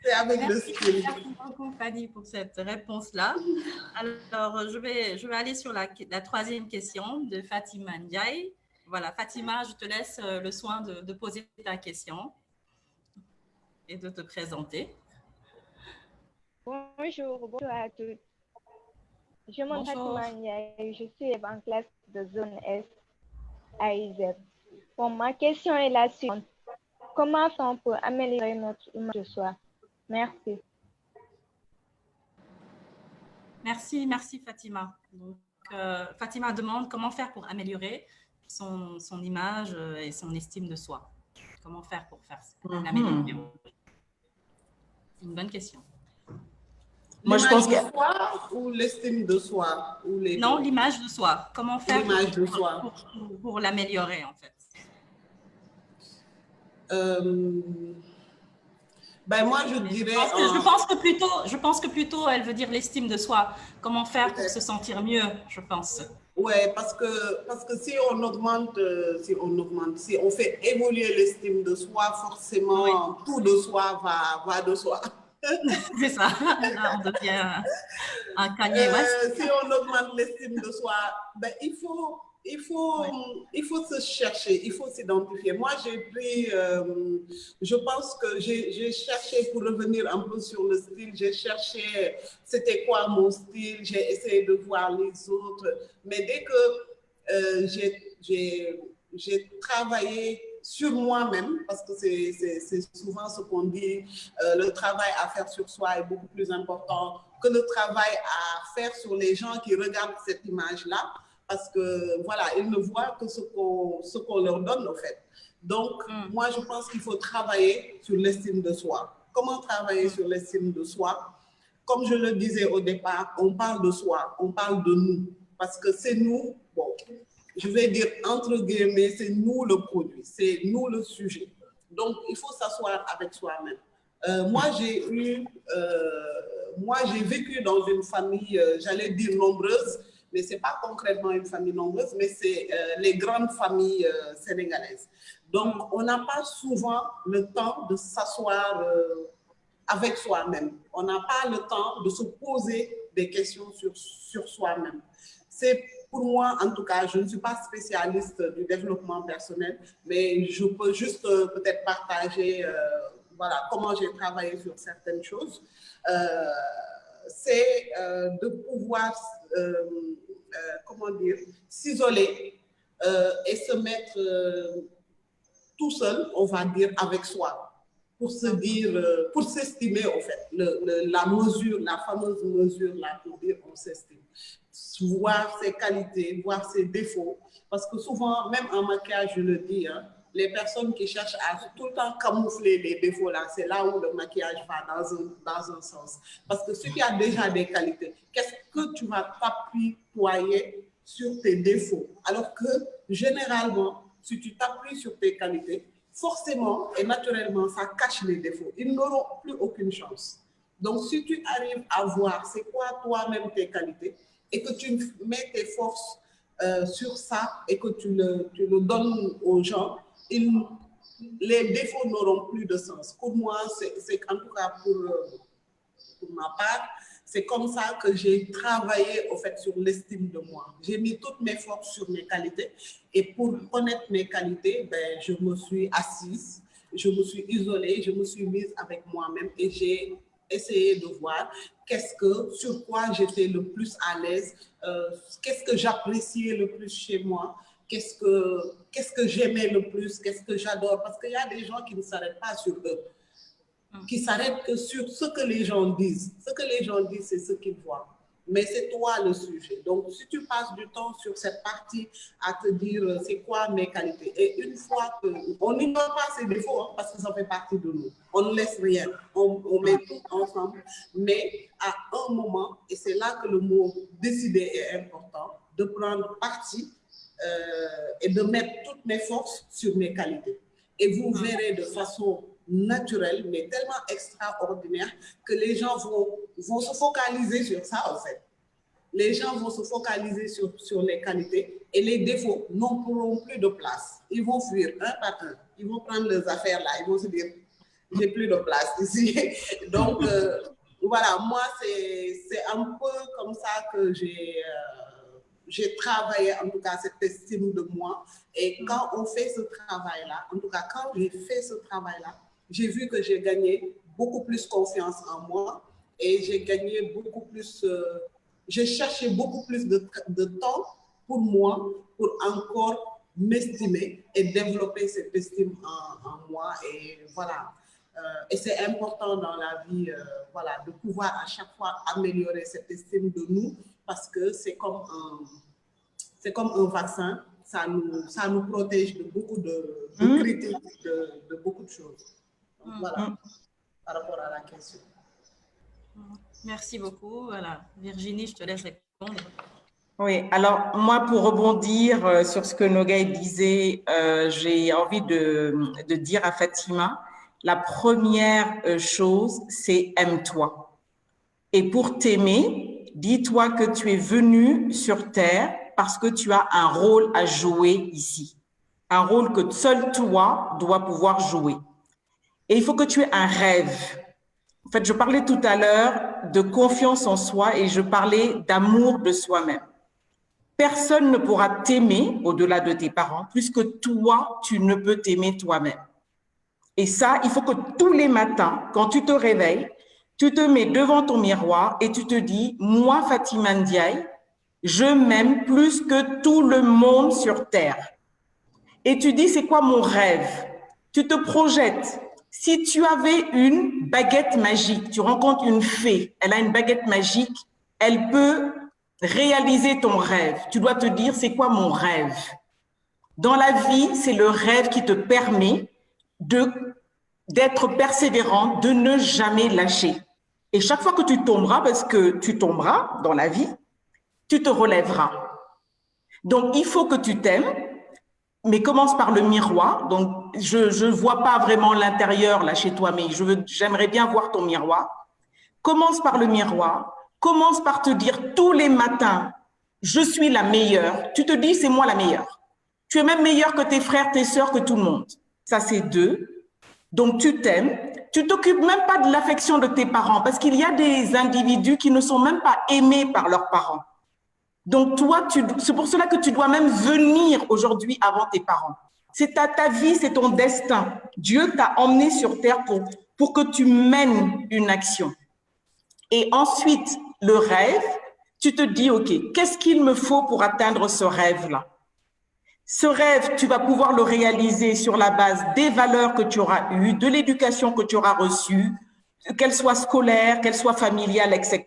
C'est avec le style. Merci beaucoup, Fanny, pour cette réponse-là. Alors, je vais aller sur la troisième question de Fatima Ndiaye. Voilà, Fatima, je te laisse le soin de poser ta question et de te présenter. Bonjour à tous. Je m'appelle Fatima Ndiaye, je suis en classe de zone S à ISEP. Bon, ma question est la suivante. Comment on peut améliorer notre image de soi? Merci. Merci Fatima. Donc, Fatima demande comment faire pour améliorer son image et son estime de soi. Comment faire pour faire ça? C'est une bonne question. Moi, je pense que soi ou l'estime de soi ou les non, l'image de soi. Comment faire pour l'améliorer en fait? Ben moi, je dirais. Je pense que plutôt, elle veut dire l'estime de soi. Comment faire pour se sentir mieux, je pense. Ouais, parce que si on augmente, si on fait évoluer l'estime de soi, forcément, oui, tout de soi va de soi. C'est ça. Là, on devient un Kanye West. Si on augmente l'estime de soi, ben, il faut se chercher, il faut s'identifier. Moi, je pense que j'ai cherché, pour revenir un peu sur le style, j'ai cherché c'était quoi mon style, j'ai essayé de voir les autres, mais dès que j'ai travaillé sur moi-même, parce que c'est souvent ce qu'on dit, le travail à faire sur soi est beaucoup plus important que le travail à faire sur les gens qui regardent cette image-là, parce que voilà, ils ne voient que ce qu'on leur donne, en fait. Donc, moi, je pense qu'il faut travailler sur l'estime de soi. Comment travailler sur l'estime de soi? Comme je le disais au départ, on parle de soi, on parle de nous, parce que c'est nous, bon, je vais dire entre guillemets, c'est nous le produit, c'est nous le sujet. Donc, il faut s'asseoir avec soi-même. Moi, j'ai vécu dans une famille, j'allais dire nombreuse, mais ce n'est pas concrètement une famille nombreuse, mais c'est les grandes familles sénégalaises. Donc, on n'a pas souvent le temps de s'asseoir avec soi-même. On n'a pas le temps de se poser des questions sur soi-même. C'est pour moi, en tout cas, je ne suis pas spécialiste du développement personnel, mais je peux juste peut-être partager voilà, comment j'ai travaillé sur certaines choses. C'est de pouvoir, comment dire, s'isoler et se mettre tout seul, on va dire, avec soi, pour se dire, pour s'estimer, en fait, la mesure, la fameuse mesure là, pour dire qu'on s'estime. Voir ses qualités, voir ses défauts, parce que souvent, même en maquillage, je le dis, hein, les personnes qui cherchent à tout le temps camoufler les défauts là, c'est là où le maquillage va dans un sens. Parce que si tu as déjà des qualités, qu'est-ce que tu vas t'appuyer sur tes défauts? Alors que généralement, si tu t'appuies sur tes qualités, forcément et naturellement, ça cache les défauts. Ils n'auront plus aucune chance. Donc, si tu arrives à voir c'est quoi toi-même tes qualités et que tu mets tes forces sur ça et que tu le donnes aux gens, ils les défauts n'auront plus de sens. Pour moi, c'est en tout cas pour ma part, c'est comme ça que j'ai travaillé au fait sur l'estime de moi. J'ai mis toutes mes forces sur mes qualités et pour connaître mes qualités, ben, je me suis assise, je me suis isolée, je me suis mise avec moi-même et j'ai essayé de voir sur quoi j'étais le plus à l'aise, qu'est-ce que j'appréciais le plus chez moi, qu'est-ce que j'aimais le plus, qu'est-ce que j'adore, parce qu'il y a des gens qui ne s'arrêtent pas sur eux, qui s'arrêtent que sur ce que les gens disent. Ce que les gens disent, c'est ce qu'ils voient. Mais c'est toi le sujet. Donc, si tu passes du temps sur cette partie à te dire c'est quoi mes qualités, et une fois qu'on n'ignore pas ses défauts, hein, parce que ça fait partie de nous, on ne laisse rien, on met tout ensemble, mais à un moment, et c'est là que le mot décider est important, de prendre parti et de mettre toutes mes forces sur mes qualités. Et vous verrez de façon naturelle, mais tellement extraordinaire que les gens vont se focaliser sur ça, en fait. Les gens vont se focaliser sur les qualités et les défauts n'auront plus de place. Ils vont fuir un par un. Ils vont prendre leurs affaires là. Ils vont se dire, j'ai plus de place ici. Donc, voilà, moi, c'est un peu comme ça que j'ai travaillé, en tout cas, cette estime de moi. Et quand on fait ce travail-là, en tout cas, quand j'ai fait ce travail-là, j'ai vu que j'ai gagné beaucoup plus confiance en moi et j'ai gagné beaucoup plus, j'ai cherché beaucoup plus de temps pour moi, pour encore m'estimer et développer cette estime en moi. Et voilà. Et c'est important dans la vie, voilà, de pouvoir à chaque fois améliorer cette estime de nous parce que c'est comme un vaccin, ça nous protège de beaucoup de critiques, de beaucoup de choses. Donc, voilà, par rapport à la question. Merci beaucoup. Voilà. Virginie, je te laisse répondre. Oui, alors moi, pour rebondir sur ce que Nogay disait, j'ai envie de dire à Fatima, la première chose, c'est aime-toi. Et pour t'aimer, dis-toi que tu es venu sur Terre parce que tu as un rôle à jouer ici. Un rôle que seul toi dois pouvoir jouer. Et il faut que tu aies un rêve. En fait, je parlais tout à l'heure de confiance en soi et je parlais d'amour de soi-même. Personne ne pourra t'aimer au-delà de tes parents, plus que toi, tu ne peux t'aimer toi-même. Et ça, il faut que tous les matins, quand tu te réveilles, tu te mets devant ton miroir et tu te dis, moi, Fatima Ndiaye, je m'aime plus que tout le monde sur Terre. Et tu dis, c'est quoi mon rêve? Tu te projettes. Si tu avais une baguette magique, tu rencontres une fée, elle a une baguette magique, elle peut réaliser ton rêve. Tu dois te dire, c'est quoi mon rêve? Dans la vie, c'est le rêve qui te permet d'être persévérant, de ne jamais lâcher. Et chaque fois que tu tomberas, parce que tu tomberas dans la vie, tu te relèveras. Donc, il faut que tu t'aimes, mais commence par le miroir. Donc, je ne vois pas vraiment l'intérieur là chez toi, mais j'aimerais bien voir ton miroir. Commence par le miroir. Commence par te dire tous les matins, je suis la meilleure. Tu te dis, c'est moi la meilleure. Tu es même meilleure que tes frères, tes sœurs, que tout le monde. Ça, c'est 2. Donc, tu t'aimes. Tu t'occupes même pas de l'affection de tes parents parce qu'il y a des individus qui ne sont même pas aimés par leurs parents. Donc, toi, c'est pour cela que tu dois même venir aujourd'hui avant tes parents. C'est ta vie, c'est ton destin. Dieu t'a emmené sur terre pour que tu mènes une action. Et ensuite, le rêve, tu te dis, OK, qu'est-ce qu'il me faut pour atteindre ce rêve-là? Ce rêve, tu vas pouvoir le réaliser sur la base des valeurs que tu auras eues, de l'éducation que tu auras reçue, qu'elle soit scolaire, qu'elle soit familiale, etc.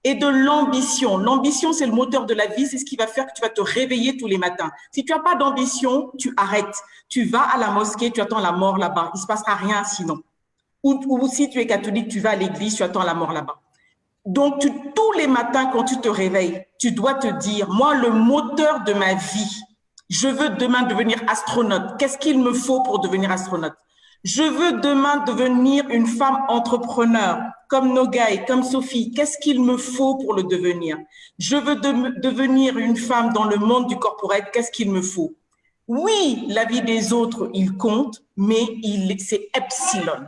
Et de l'ambition. L'ambition, c'est le moteur de la vie, c'est ce qui va faire que tu vas te réveiller tous les matins. Si tu n'as pas d'ambition, tu arrêtes. Tu vas à la mosquée, tu attends la mort là-bas. Il ne se passera rien sinon. Ou si tu es catholique, tu vas à l'église, tu attends la mort là-bas. Donc, tous les matins, quand tu te réveilles, tu dois te dire, moi, le moteur de ma vie, je veux demain devenir astronaute. Qu'est-ce qu'il me faut pour devenir astronaute? Je veux demain devenir une femme entrepreneur, comme Nogay, comme Sophie. Qu'est-ce qu'il me faut pour le devenir? Je veux devenir une femme dans le monde du corporate. Qu'est-ce qu'il me faut? Oui, l'avis des autres, il compte, mais c'est epsilon.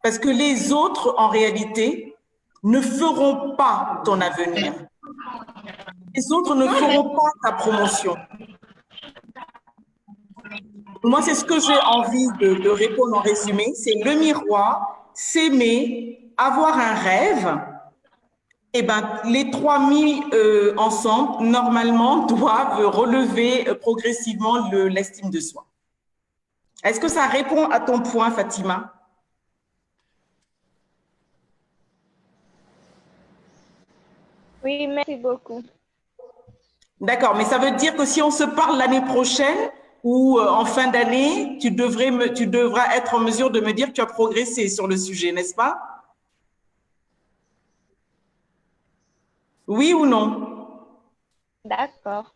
Parce que les autres, en réalité, ne feront pas ton avenir. Les autres ne feront pas ta promotion. Moi, c'est ce que j'ai envie de répondre en résumé. C'est le miroir, s'aimer, avoir un rêve. Eh ben, les 3 mis ensemble, normalement, doivent relever progressivement l'estime de soi. Est-ce que ça répond à ton point, Fatima? Oui, merci beaucoup. D'accord, mais ça veut dire que si on se parle l'année prochaine ou en fin d'année, tu devras être en mesure de me dire que tu as progressé sur le sujet, n'est-ce pas? Oui ou non? D'accord.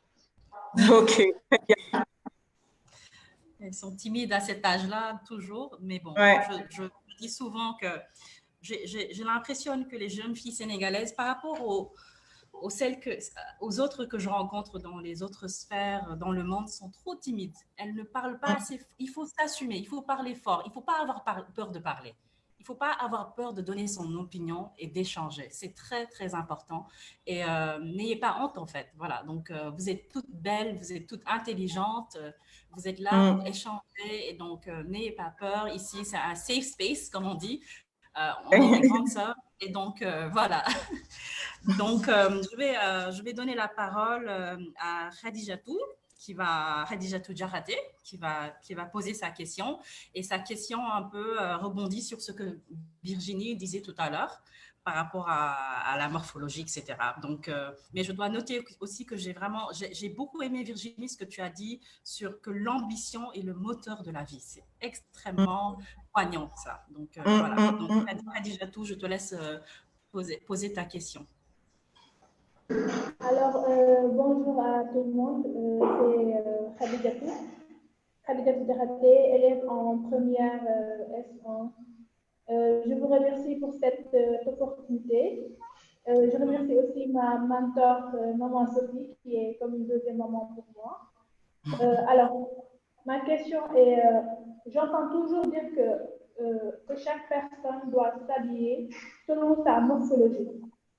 Ok. Elles sont timides à cet âge-là, toujours, mais bon, Ouais. je dis souvent que j'ai l'impression que les jeunes filles sénégalaises, par rapport aux autres que je rencontre dans les autres sphères dans le monde, sont trop timides. Elles ne parlent pas assez. Il faut s'assumer, il faut parler fort, il ne faut pas avoir peur de parler. Il ne faut pas avoir peur de donner son opinion et d'échanger. C'est très, très important. Et n'ayez pas honte, en fait. Voilà. Donc, vous êtes toutes belles, vous êtes toutes intelligentes. Vous êtes là pour échanger. Et donc, n'ayez pas peur. Ici, c'est un safe space, comme on dit. On est des grandes sœurs. Et donc, voilà. Donc, je vais donner la parole à Khadijatou, Khadijatou Djarate, qui va poser sa question. Et sa question un peu rebondit sur ce que Virginie disait tout à l'heure par rapport à la morphologie, etc. Donc, mais je dois noter aussi que j'ai beaucoup aimé, Virginie, ce que tu as dit sur que l'ambition est le moteur de la vie. C'est extrêmement poignant, ça. Donc, voilà. Donc, Khadijatou, je te laisse poser ta question. Alors, bonjour à tout le monde. C'est Khadijatou Djarate, élève en première S1. Je vous remercie pour cette opportunité. Je remercie aussi ma mentor, maman Sophie, qui est comme une deuxième maman pour moi. Alors, ma question est, j'entends toujours dire que chaque personne doit s'habiller selon sa morphologie.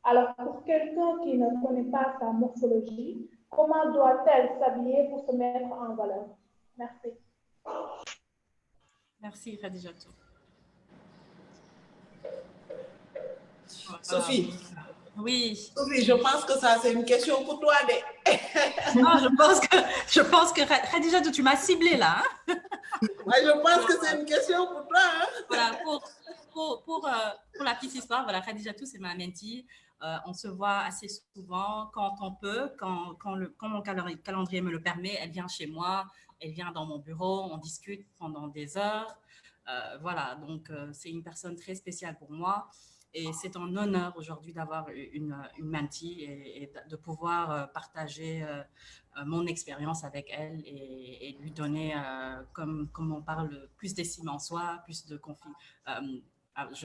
Alors, pour quelqu'un qui ne connaît pas sa morphologie, comment doit-elle s'habiller pour se mettre en valeur? Merci. Merci, Khadijatou. Sophie. Oui. Sophie, je pense que ça, c'est une question pour toi. Non, je pense que Khadijatou, tu m'as ciblé là. Hein? Moi, je pense que c'est une question pour toi. Hein? Voilà, pour la petite histoire, voilà, Khadijatou, c'est ma mentee. On se voit assez souvent quand on peut, quand mon calendrier me le permet. Elle vient chez moi, elle vient dans mon bureau, on discute pendant des heures. Voilà, donc c'est une personne très spéciale pour moi. Et c'est un honneur aujourd'hui d'avoir une mentee et de pouvoir partager mon expérience avec elle et lui donner, comme on parle, plus d'estime en soi, plus de confiance.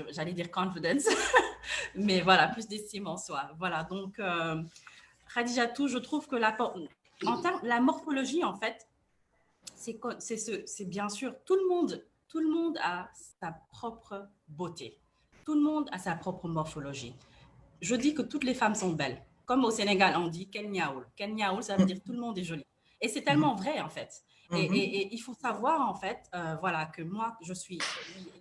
J'allais dire confidence, mais voilà, plus d'estime en soi. Voilà, donc Khadijatou, je trouve que la morphologie, en fait, c'est bien sûr, tout le monde a sa propre beauté. Tout le monde a sa propre morphologie. Je dis que toutes les femmes sont belles. Comme au Sénégal, on dit Kel Niaoul. Kel Niaoul, ça veut dire tout le monde est joli. Et c'est tellement vrai, en fait. Et il faut savoir, en fait, voilà, que moi, il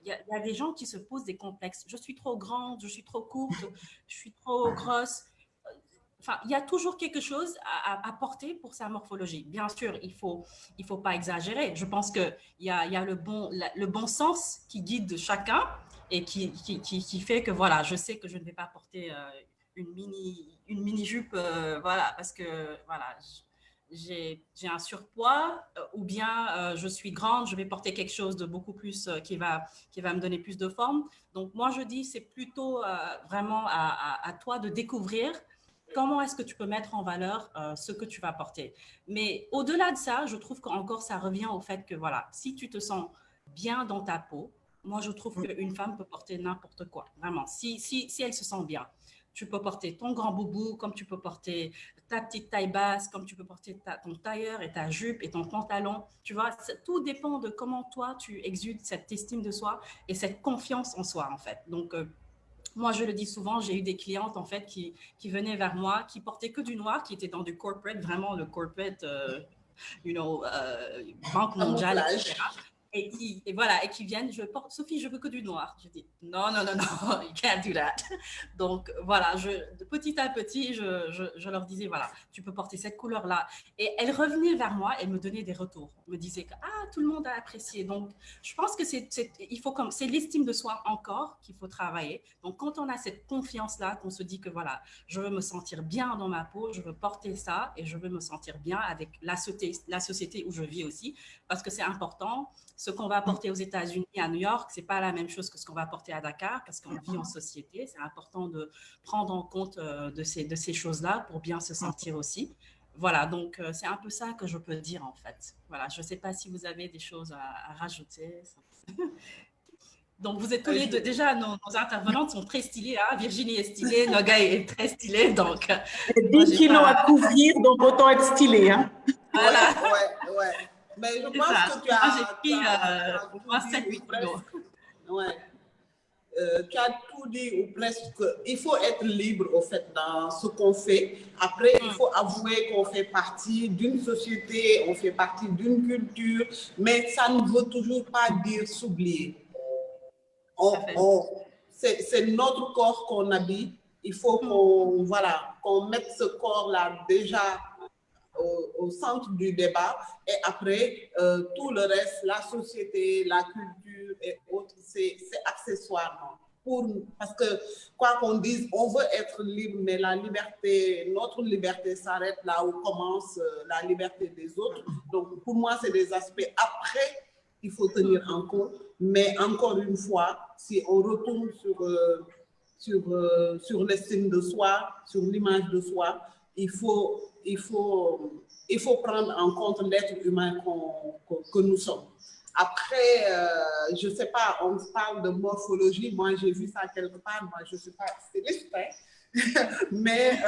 y a des gens qui se posent des complexes. Je suis trop grande, je suis trop courte, je suis trop grosse. Enfin, il y a toujours quelque chose à porter pour sa morphologie. Bien sûr, il faut pas exagérer. Je pense qu'il y a le bon sens qui guide chacun et qui fait que, voilà, je sais que je ne vais pas porter une mini jupe, voilà, parce que, voilà, j'ai un surpoids ou bien je suis grande, je vais porter quelque chose de beaucoup plus qui va me donner plus de forme. Donc, moi, je dis, c'est plutôt vraiment à toi de découvrir comment est-ce que tu peux mettre en valeur ce que tu vas porter. Mais au-delà de ça, je trouve qu'encore ça revient au fait que, voilà, si tu te sens bien dans ta peau, moi, je trouve qu'une femme peut porter n'importe quoi, vraiment, si elle se sent bien. Tu peux porter ton grand boubou, comme tu peux porter ta petite taille basse, comme tu peux porter ton tailleur et ta jupe et ton pantalon. Tu vois, tout dépend de comment toi, tu exudes cette estime de soi et cette confiance en soi, en fait. Donc, moi, je le dis souvent, j'ai eu des clientes, en fait, qui venaient vers moi, qui portaient que du noir, qui étaient dans du corporate, vraiment le corporate, Banque mondiale, etc. Et voilà, et qui viennent, Sophie, je veux que du noir. Je dis, non, you can't do that. Donc, voilà, petit à petit, je leur disais, voilà, tu peux porter cette couleur-là. Et elles revenaient vers moi et me donnaient des retours. Me disaient que, tout le monde a apprécié. Donc, je pense que c'est l'estime de soi encore qu'il faut travailler. Donc, quand on a cette confiance-là, qu'on se dit que, voilà, je veux me sentir bien dans ma peau, je veux porter ça et je veux me sentir bien avec la société où je vis aussi, parce que c'est important. Ce qu'on va porter aux États-Unis, à New York, ce n'est pas la même chose que ce qu'on va porter à Dakar, parce qu'on vit en société. C'est important de prendre en compte de ces choses-là pour bien se sentir aussi. Voilà, donc c'est un peu ça que je peux dire en fait. Voilà, je ne sais pas si vous avez des choses à rajouter. Donc, vous êtes tous les deux, déjà, nos intervenantes sont très stylées. Hein? Virginie est stylée, Nogaï est très stylée. Donc, 10 kilos à couvrir, donc autant être stylée. Hein? Voilà. Ouais. Mais je pense que tu as au moins 7-8 kilos. Ouais. Tu as tout dit ou presque. Il faut être libre, au fait, dans ce qu'on fait. Après, il faut avouer qu'on fait partie d'une société, on fait partie d'une culture, mais ça ne veut toujours pas dire s'oublier. C'est notre corps qu'on habille. Il faut qu'on mette ce corps-là déjà au centre du débat, et après tout le reste, la société, la culture et autres, c'est accessoirement. Parce que quoi qu'on dise, on veut être libre, mais notre liberté s'arrête là où commence la liberté des autres. Donc pour moi, c'est des aspects après qu'il faut tenir en compte. Mais encore une fois, si on retourne sur l'estime de soi, sur l'image de soi, il faut prendre en compte l'être humain que nous sommes. Après, je ne sais pas, on parle de morphologie. Moi, j'ai vu ça quelque part. Moi, je ne suis pas styliste, mais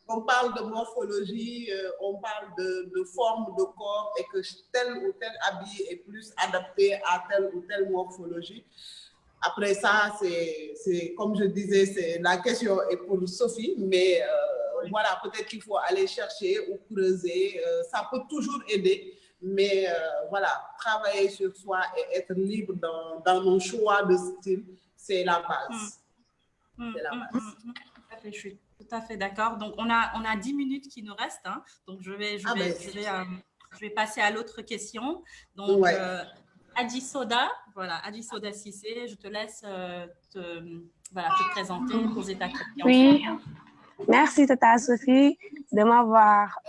on parle de morphologie, on parle de forme de corps et que tel ou tel habit est plus adapté à telle ou telle morphologie. Après ça, c'est comme je disais, la question est pour Sophie, mais voilà, peut-être qu'il faut aller chercher ou creuser. Ça peut toujours aider, mais voilà, travailler sur soi et être libre dans nos choix de style, c'est la base. C'est la base. Je suis tout à fait d'accord. Donc, on a 10 minutes qui nous restent. Hein. Donc, je vais passer à l'autre question. Donc, Adji Soda Cissé, je te laisse te présenter, poser ta question. Oui, merci Tata Sophie de m'avoir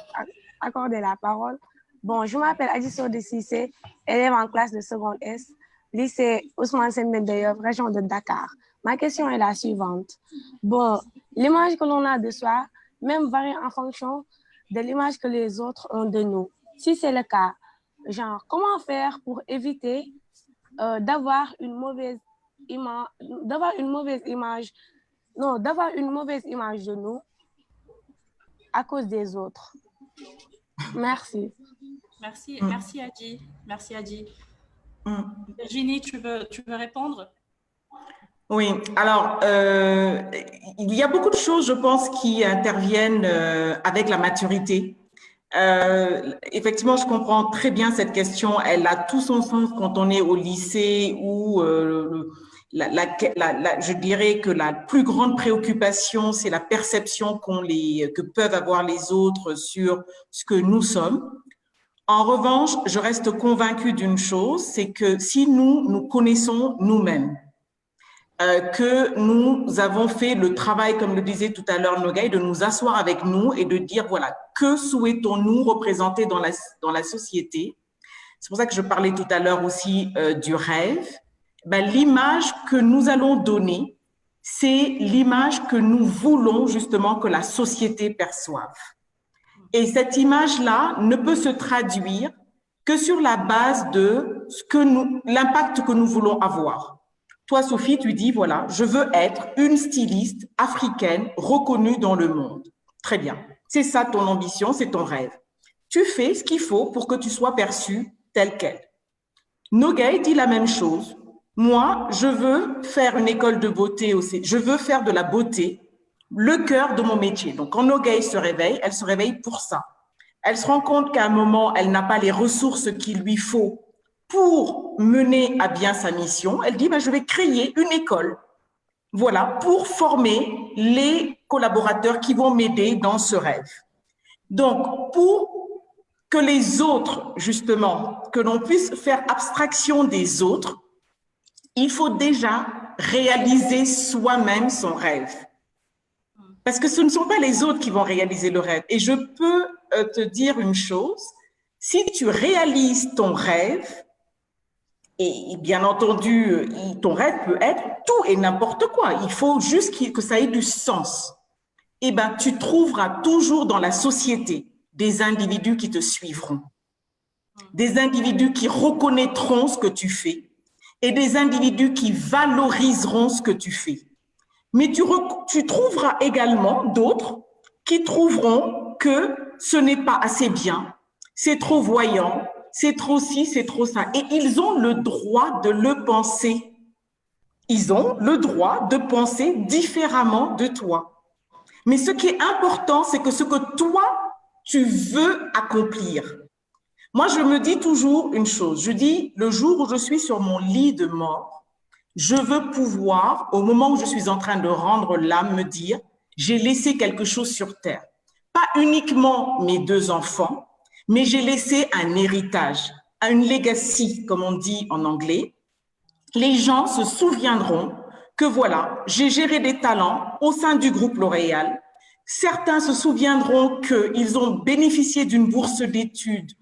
accordé la parole. Bon, je m'appelle Adji Soda Cissé, élève en classe de seconde S, lycée Ousmane Sembène Diop, région de Dakar. Ma question est la suivante. Bon, l'image que l'on a de soi, même varie en fonction de l'image que les autres ont de nous. Si c'est le cas, genre, comment faire pour éviter d'avoir une mauvaise image de nous à cause des autres? Merci. Merci Adji. Virginie, tu veux répondre? Oui, alors, il y a beaucoup de choses, je pense, qui interviennent avec la maturité. Effectivement, je comprends très bien cette question. Elle a tout son sens quand on est au lycée où je dirais que la plus grande préoccupation, c'est la perception que peuvent avoir les autres sur ce que nous sommes. En revanche, je reste convaincue d'une chose, c'est que si nous connaissons nous-mêmes, que nous avons fait le travail, comme le disait tout à l'heure Nogaï, de nous asseoir avec nous et de dire, voilà, que souhaitons-nous représenter dans la société? C'est pour ça que je parlais tout à l'heure aussi du rêve. L'image que nous allons donner, c'est l'image que nous voulons justement que la société perçoive. Et cette image-là ne peut se traduire que sur la base de l'impact que nous voulons avoir. Toi, Sophie, tu dis, voilà, je veux être une styliste africaine reconnue dans le monde. Très bien. C'est ça ton ambition, c'est ton rêve. Tu fais ce qu'il faut pour que tu sois perçue telle qu'elle. Nogay dit la même chose. Moi, je veux faire une école de beauté aussi. Je veux faire de la beauté le cœur de mon métier. Donc, quand Nogay se réveille, elle se réveille pour ça. Elle se rend compte qu'à un moment, elle n'a pas les ressources qu'il lui faut pour mener à bien sa mission. Elle dit, je vais créer une école, voilà, pour former les collaborateurs qui vont m'aider dans ce rêve. Donc, pour que les autres, justement, que l'on puisse faire abstraction des autres, il faut déjà réaliser soi-même son rêve. Parce que ce ne sont pas les autres qui vont réaliser le rêve. Et je peux te dire une chose, si tu réalises ton rêve, et bien entendu, ton rêve peut être tout et n'importe quoi, il faut juste que ça ait du sens. Eh bien, tu trouveras toujours dans la société des individus qui te suivront, des individus qui reconnaîtront ce que tu fais et des individus qui valoriseront ce que tu fais. Mais tu trouveras également d'autres qui trouveront que ce n'est pas assez bien, c'est trop voyant, c'est trop ci, c'est trop ça. Et ils ont le droit de le penser. Ils ont le droit de penser différemment de toi. Mais ce qui est important, c'est que ce que toi, tu veux accomplir. Moi, je me dis toujours une chose. Je dis, le jour où je suis sur mon lit de mort, je veux pouvoir, au moment où je suis en train de rendre l'âme, me dire, j'ai laissé quelque chose sur terre. Pas uniquement mes 2 enfants, mais j'ai laissé un héritage, une legacy, comme on dit en anglais. Les gens se souviendront que voilà, j'ai géré des talents au sein du groupe L'Oréal. Certains se souviendront qu'ils ont bénéficié d'une bourse d'études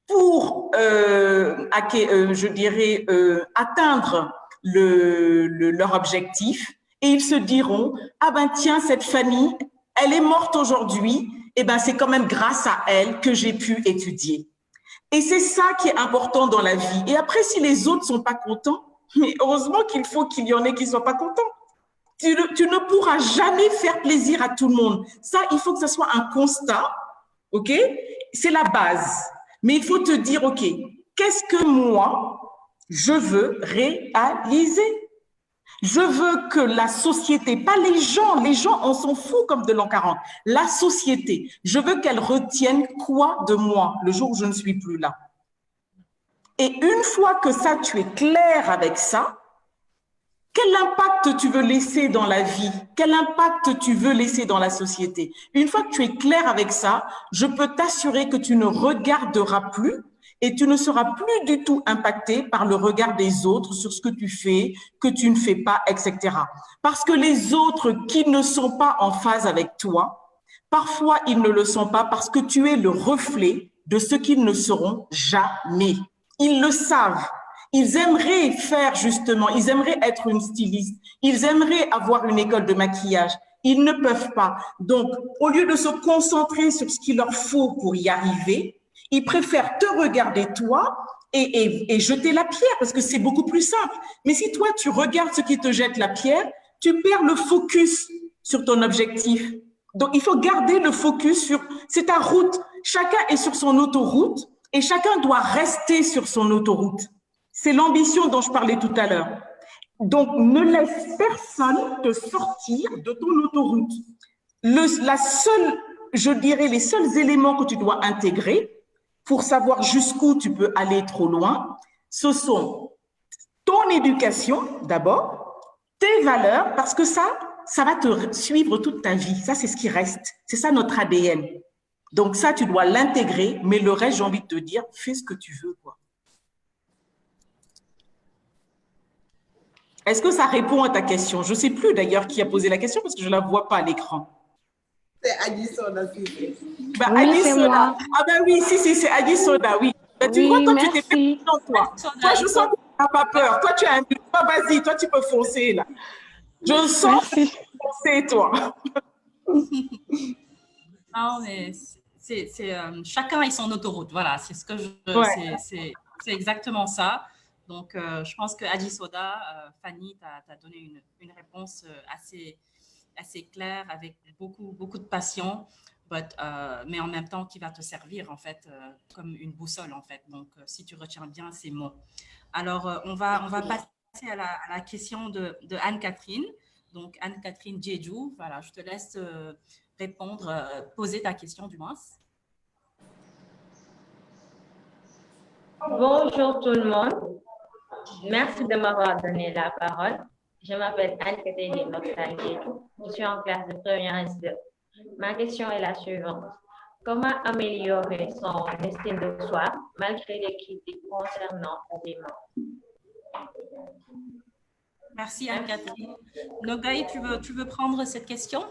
pour, je dirais, atteindre leur objectif, et ils se diront, ah ben tiens, cette Fanny, elle est morte aujourd'hui, et ben c'est quand même grâce à elle que j'ai pu étudier. Et c'est ça qui est important dans la vie. Et après, si les autres sont pas contents, mais heureusement qu'il faut qu'il y en ait qui soient pas contents. Tu ne pourras jamais faire plaisir à tout le monde. Ça, il faut que ce soit un constat, ok? C'est la base. Mais il faut te dire, ok, qu'est-ce que moi, je veux réaliser? Je veux que la société, pas les gens, on s'en fout comme de l'an 40. La société, je veux qu'elle retienne quoi de moi le jour où je ne suis plus là? Et une fois que ça, tu es clair avec ça, quel impact tu veux laisser dans la vie? Quel impact tu veux laisser dans la société? Une fois que tu es clair avec ça, je peux t'assurer que tu ne regarderas plus et tu ne seras plus du tout impacté par le regard des autres sur ce que tu fais, que tu ne fais pas, etc. Parce que les autres qui ne sont pas en phase avec toi, parfois ils ne le sont pas parce que tu es le reflet de ce qu'ils ne seront jamais. Ils le savent. Ils aimeraient faire justement, ils aimeraient être une styliste, ils aimeraient avoir une école de maquillage. Ils ne peuvent pas. Donc, au lieu de se concentrer sur ce qu'il leur faut pour y arriver, ils préfèrent te regarder toi et jeter la pierre parce que c'est beaucoup plus simple. Mais si toi, tu regardes ceux qui te jettent la pierre, tu perds le focus sur ton objectif. Donc, il faut garder le focus sur, c'est ta route. Chacun est sur son autoroute et chacun doit rester sur son autoroute. C'est l'ambition dont je parlais tout à l'heure. Donc, ne laisse personne te sortir de ton autoroute. Je dirais, les seuls éléments que tu dois intégrer pour savoir jusqu'où tu peux aller trop loin, ce sont ton éducation d'abord, tes valeurs, parce que ça va te suivre toute ta vie. Ça, c'est ce qui reste. C'est ça notre ADN. Donc ça, tu dois l'intégrer, mais le reste, j'ai envie de te dire, fais ce que tu veux, quoi. Est-ce que ça répond à ta question? Je ne sais plus d'ailleurs qui a posé la question parce que je ne la vois pas à l'écran. C'est Adi Soda. Oui, Adi c'est Soda. moi. Ah ben oui, si, c'est Adi Soda, oui. Ben, tu vois, toi, tu t'es fait confiance, toi. Toi, je sens que tu n'as pas peur. Toi, tu as un but. Toi, vas-y, toi, tu peux foncer, là. Je sens que tu peux foncer, toi. Non, mais chacun a son autoroute. Voilà, c'est ce que Ouais. c'est exactement ça. Donc, je pense que Adi Soda, Fanny, t'a donné une réponse assez claire, avec beaucoup de passion, mais en même temps qui va te servir, en fait, comme une boussole, en fait. Donc, si tu retiens bien ces mots. Alors, on va passer à la question de Anne-Catherine. Donc, Anne-Catherine Djedjou, voilà, je te laisse répondre, poser ta question du moins. Bonjour tout le monde. Merci de m'avoir donné la parole. Je m'appelle Anne-Catherine Djedjou. Je suis en classe de première S2. Ma question est la suivante. Comment améliorer son estime de soi malgré les critiques concernant l'habillement? Merci Anne-Catherine. Nogaï, tu veux prendre cette question?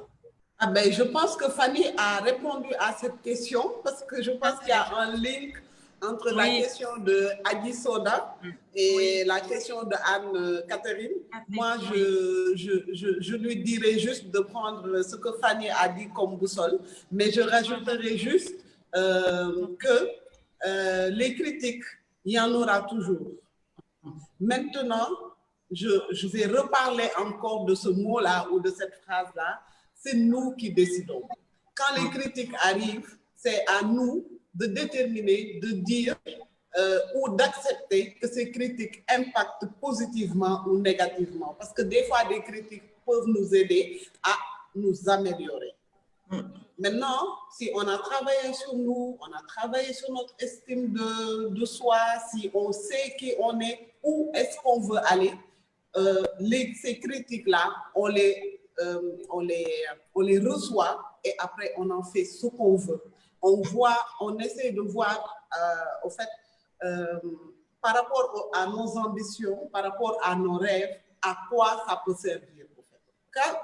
Ah ben, je pense que Fanny a répondu à cette question parce que je pense qu'il y a un link entre la question de Adi Soda et la question de Anne-Catherine. Moi, je lui dirais juste de prendre ce que Fanny a dit comme boussole, mais je rajouterai juste que les critiques, il y en aura toujours. Maintenant, je vais reparler encore de ce mot-là ou de cette phrase-là. C'est nous qui décidons. Quand les critiques arrivent, c'est à nous de déterminer, de dire ou d'accepter que ces critiques impactent positivement ou négativement. Parce que des fois, des critiques peuvent nous aider à nous améliorer. Maintenant, si on a travaillé sur nous, on a travaillé sur notre estime de soi, si on sait qui on est, où est-ce qu'on veut aller, ces critiques-là, on les reçoit et après, on en fait ce qu'on veut. On essaie de voir, au fait, par rapport à nos ambitions, par rapport à nos rêves, à quoi ça peut servir. Au fait.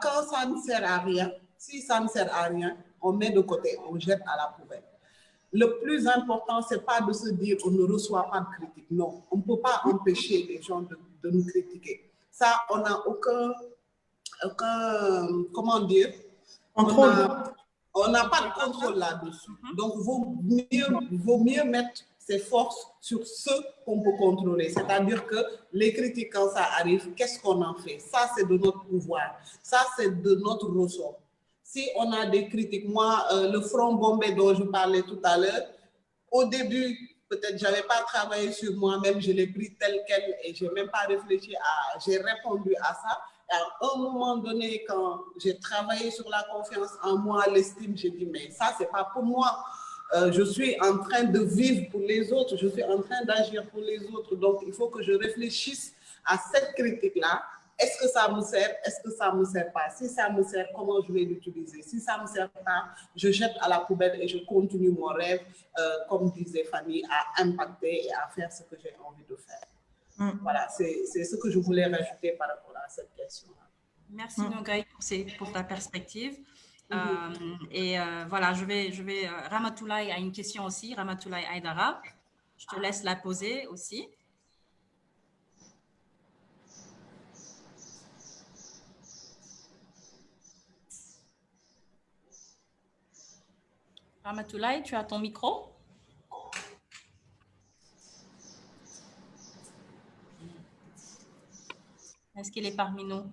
Quand ça ne sert à rien, si ça ne sert à rien, on met de côté, on jette à la poubelle. Le plus important, ce n'est pas de se dire on ne reçoit pas de critique. Non, on ne peut pas empêcher les gens de nous critiquer. Ça, on n'a aucun, comment dire, on n'a pas de contrôle là-dessus. Donc, il vaut mieux mettre ses forces sur ce qu'on peut contrôler. C'est-à-dire que les critiques, quand ça arrive, qu'est-ce qu'on en fait? Ça, c'est de notre pouvoir. Ça, c'est de notre ressort. Si on a des critiques, moi, le front bombé dont je parlais tout à l'heure, au début, peut-être je n'avais pas travaillé sur moi-même, je l'ai pris tel quel et je n'ai même pas réfléchi j'ai répondu à ça. À un moment donné, quand j'ai travaillé sur la confiance en moi, l'estime, j'ai dit, mais ça, ce n'est pas pour moi. Je suis en train de vivre pour les autres, je suis en train d'agir pour les autres. Donc, il faut que je réfléchisse à cette critique-là. Est-ce que ça me sert? Est-ce que ça ne me sert pas? Si ça me sert, comment je vais l'utiliser? Si ça ne me sert pas, je jette à la poubelle et je continue mon rêve, comme disait Fanny, à impacter et à faire ce que j'ai envie de faire. Voilà, c'est ce que je voulais rajouter par rapport à cette question-là. Merci Nogaï pour ta perspective. Et voilà, je vais Ramatoulaye a une question aussi, Ramatoulaye Aïdara. Je te laisse la poser aussi. Ramatoulaye, tu as ton micro? Est-ce qu'il est parmi nous?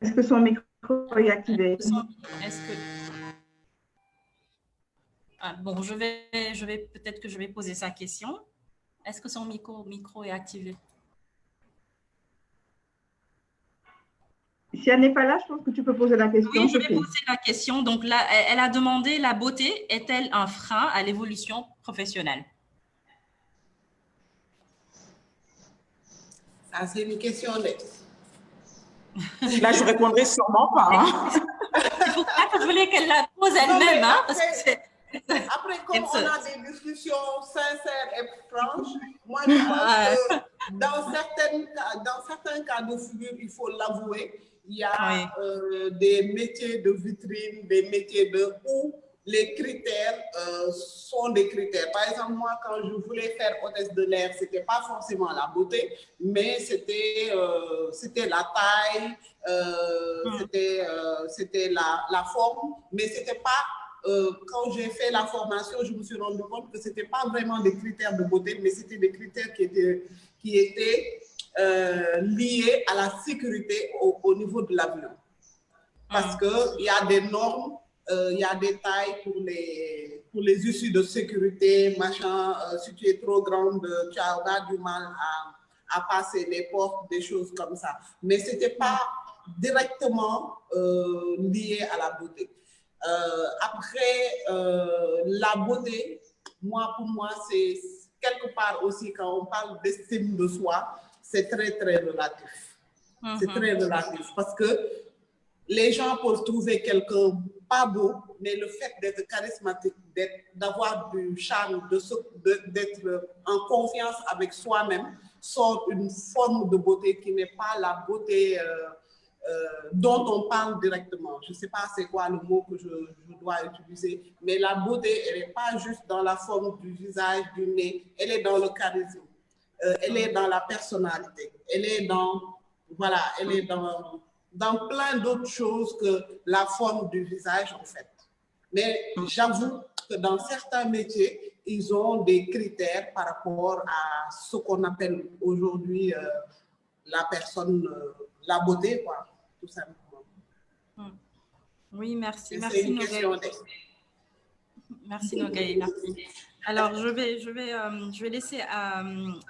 Est-ce que son micro est activé? Bon, peut-être que je vais poser sa question. Est-ce que son micro est activé? Si elle n'est pas là, je pense que tu peux poser la question. Oui, je vais poser la question. Donc là, elle a demandé, la beauté est-elle un frein à l'évolution professionnelle? Ça, c'est une question. Là, je répondrai sûrement pas. Hein. C'est pour ça que je voulais qu'elle la pose elle-même. Hein, après, comme on a des discussions sincères et franches, moi, je pense que dans certains cas de figure, il faut l'avouer, il y a des métiers de vitrine, des métiers où les critères sont des critères. Par exemple, moi, quand je voulais faire hôtesse de l'air, ce n'était pas forcément la beauté, mais c'était la taille, c'était la forme, mais ce n'était pas, quand j'ai fait la formation, je me suis rendu compte que ce n'était pas vraiment des critères de beauté, mais c'était des critères qui qui étaient liées à la sécurité au niveau de l'avion. Parce qu'il y a des normes, il y a des tailles pour les issues de sécurité, machin, si tu es trop grande, tu auras du mal à passer les portes, des choses comme ça. Mais ce n'était pas directement lié à la beauté. Après, la beauté, pour moi, c'est quelque part aussi, quand on parle d'estime de soi, c'est très, très relatif. C'est très relatif parce que les gens peuvent trouver quelqu'un pas beau, mais le fait d'être charismatique, d'avoir du charme, d'être en confiance avec soi-même, sort une forme de beauté qui n'est pas la beauté dont on parle directement. Je ne sais pas c'est quoi le mot que je dois utiliser, mais la beauté, elle n'est pas juste dans la forme du visage, du nez, elle est dans le charisme, elle est dans la personnalité, elle est dans, voilà, elle est dans plein d'autres choses que la forme du visage, en fait. Mais j'avoue que dans certains métiers, ils ont des critères par rapport à ce qu'on appelle aujourd'hui la personne, la beauté, quoi, tout simplement. Oui, merci. C'est une question Merci, Nogaï. Merci. Alors, je vais laisser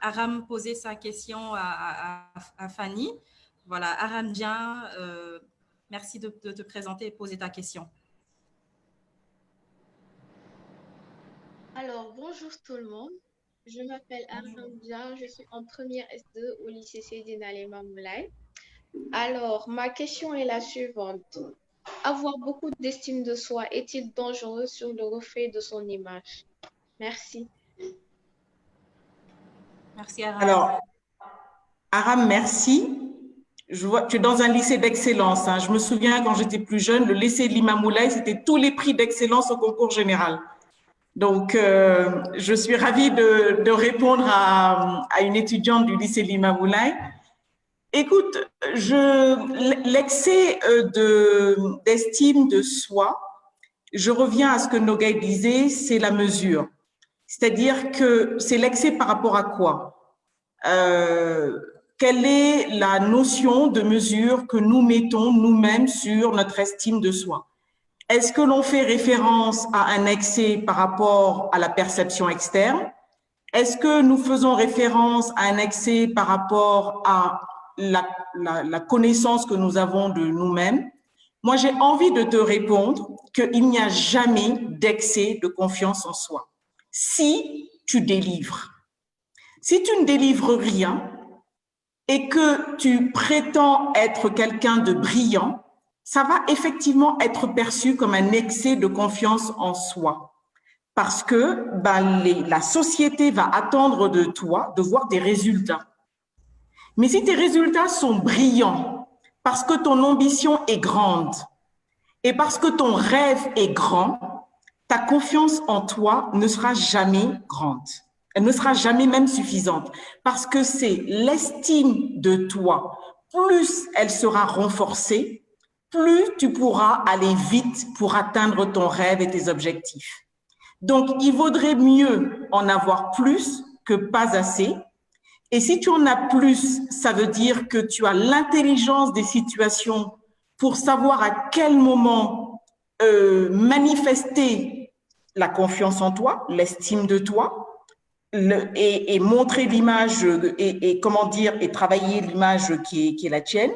Aram poser sa question à Fanny. Voilà, Aram Dien, merci de te présenter et poser ta question. Alors, bonjour tout le monde. Je m'appelle Aram Dien, je suis en première S2 au lycée Seydina Limamou Laye. Alors, ma question est la suivante. Avoir beaucoup d'estime de soi est-il dangereux sur le reflet de son image? Merci. Merci, Aram. Alors, Aram, merci. Je vois, tu es dans un lycée d'excellence. Hein. Je me souviens quand j'étais plus jeune, le lycée Limamou Laye, c'était tous les prix d'excellence au concours général. Donc, je suis ravie de répondre à une étudiante du lycée Limamou Laye. Écoute, l'excès d'estime de soi, je reviens à ce que Nogaï disait, c'est la mesure. C'est-à-dire que c'est l'excès par rapport à quoi? Quelle est la notion de mesure que nous mettons nous-mêmes sur notre estime de soi? Est-ce que l'on fait référence à un excès par rapport à la perception externe? Est-ce que nous faisons référence à un excès par rapport à la connaissance que nous avons de nous-mêmes? Moi, j'ai envie de te répondre qu'il n'y a jamais d'excès de confiance en soi. Si tu délivres. Si tu ne délivres rien et que tu prétends être quelqu'un de brillant, ça va effectivement être perçu comme un excès de confiance en soi. Parce que la société va attendre de toi de voir des résultats. Mais si tes résultats sont brillants, parce que ton ambition est grande et parce que ton rêve est grand, ta confiance en toi ne sera jamais grande. Elle ne sera jamais même suffisante parce que c'est l'estime de toi. Plus elle sera renforcée, plus tu pourras aller vite pour atteindre ton rêve et tes objectifs. Donc, il vaudrait mieux en avoir plus que pas assez. Et si tu en as plus, ça veut dire que tu as l'intelligence des situations pour savoir à quel moment manifester la confiance en toi, l'estime de toi, et montrer l'image et comment dire, et travailler l'image qui est la tienne.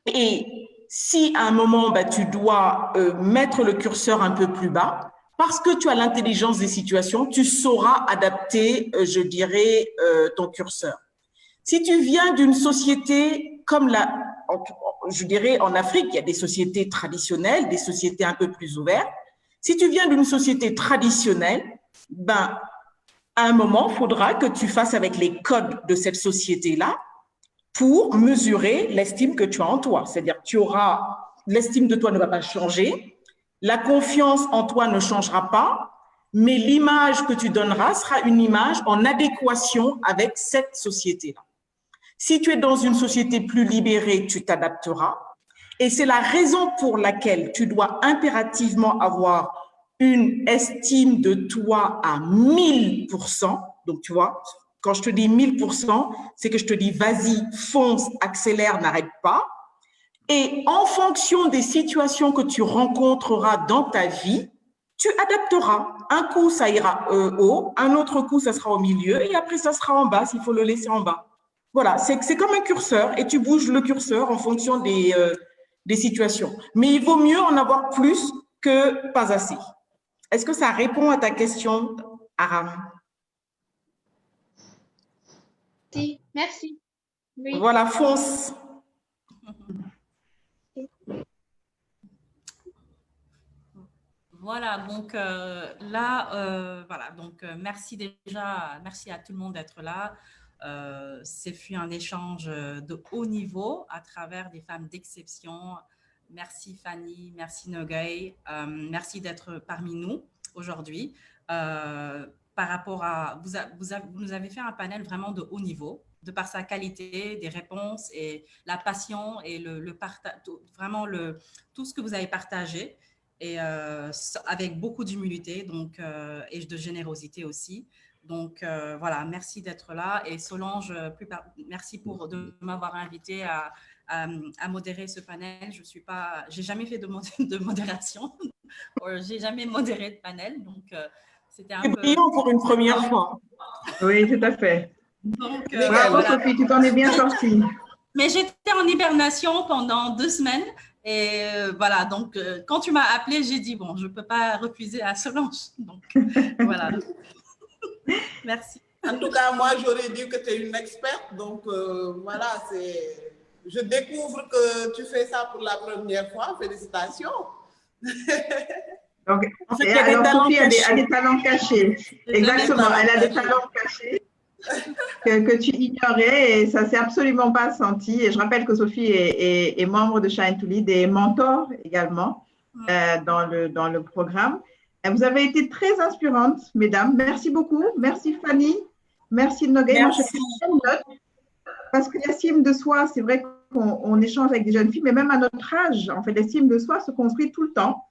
Et si à un moment, tu dois mettre le curseur un peu plus bas, parce que tu as l'intelligence des situations, tu sauras adapter, je dirais, ton curseur. Si tu viens d'une société comme je dirais en Afrique, il y a des sociétés traditionnelles, des sociétés un peu plus ouvertes. Si tu viens d'une société traditionnelle, à un moment, il faudra que tu fasses avec les codes de cette société-là pour mesurer l'estime que tu as en toi. C'est-à-dire que l'estime de toi ne va pas changer, la confiance en toi ne changera pas, mais l'image que tu donneras sera une image en adéquation avec cette société-là. Si tu es dans une société plus libérée, tu t'adapteras. Et c'est la raison pour laquelle tu dois impérativement avoir une estime de toi à 1000%. Donc, tu vois, Quand je te dis 1000%, c'est que je te dis vas-y, fonce, accélère, n'arrête pas. Et en fonction des situations que tu rencontreras dans ta vie, tu adapteras. Un coup, ça ira haut, un autre coup, ça sera au milieu, et après, ça sera en bas s'il faut le laisser en bas. Voilà, c'est comme un curseur, et tu bouges le curseur en fonction des situations. Mais il vaut mieux en avoir plus que pas assez. Est-ce que ça répond à ta question, Aram? Si, merci. Oui. Voilà, fonce. Voilà, donc voilà, donc merci déjà, merci à tout le monde d'être là. Ce fut un échange de haut niveau à travers des femmes d'exception. Merci Fanny, merci Nogay, merci d'être parmi nous aujourd'hui. Par rapport à, vous nous avez fait un panel vraiment de haut niveau, de par sa qualité, des réponses et la passion et le partage, vraiment tout ce que vous avez partagé. Et avec beaucoup d'humilité et de générosité aussi. Donc, voilà, merci d'être là. Et Solange, merci de m'avoir invité à modérer ce panel. J'ai jamais fait de modération. J'ai jamais modéré de panel. Donc, c'était un peu… brillant pour une première fois. Oui, tout à fait. Donc, bravo, voilà. Sophie, tu t'en es bien sortie. Mais j'étais en hibernation pendant 2 semaines. Et voilà, donc quand tu m'as appelé, j'ai dit, bon, je ne peux pas refuser à Solange. Donc, voilà. Merci. En tout cas, moi, j'aurais dit que tu es une experte. Donc, voilà, je découvre que tu fais ça pour la première fois. Félicitations. Donc, en fait, alors, Sophie a des talents cachés. Exactement, elle a des talents cachés. Que tu ignorais et ça ne s'est absolument pas senti. Et je rappelle que Sophie est membre de Shine to Lead et mentor également dans le programme. Et vous avez été très inspirantes, mesdames. Merci beaucoup. Merci Fanny. Merci Nogay. Merci. Parce que l'estime de soi, c'est vrai qu'on échange avec des jeunes filles, mais même à notre âge, en fait, l'estime de soi se construit tout le temps.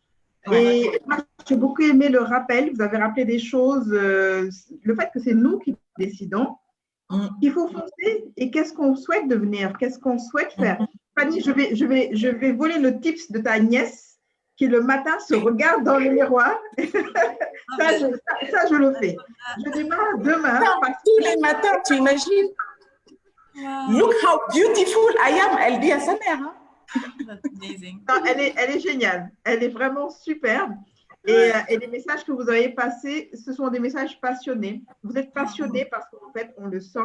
Et moi, j'ai beaucoup aimé le rappel. Vous avez rappelé des choses, le fait que c'est nous qui décidons. Il faut foncer. Et qu'est-ce qu'on souhaite devenir? Qu'est-ce qu'on souhaite faire? Fanny, je vais voler le tips de ta nièce qui le matin se regarde dans le miroir. ça, je le fais. Je démarre demain. Tous les matins, tu imagines? Wow. Look how beautiful I am. Elle dit à sa mère. Hein? Non, elle est géniale. Elle est vraiment superbe. Et les messages que vous avez passés, ce sont des messages passionnés. Vous êtes passionnés parce qu'en fait, on le sent.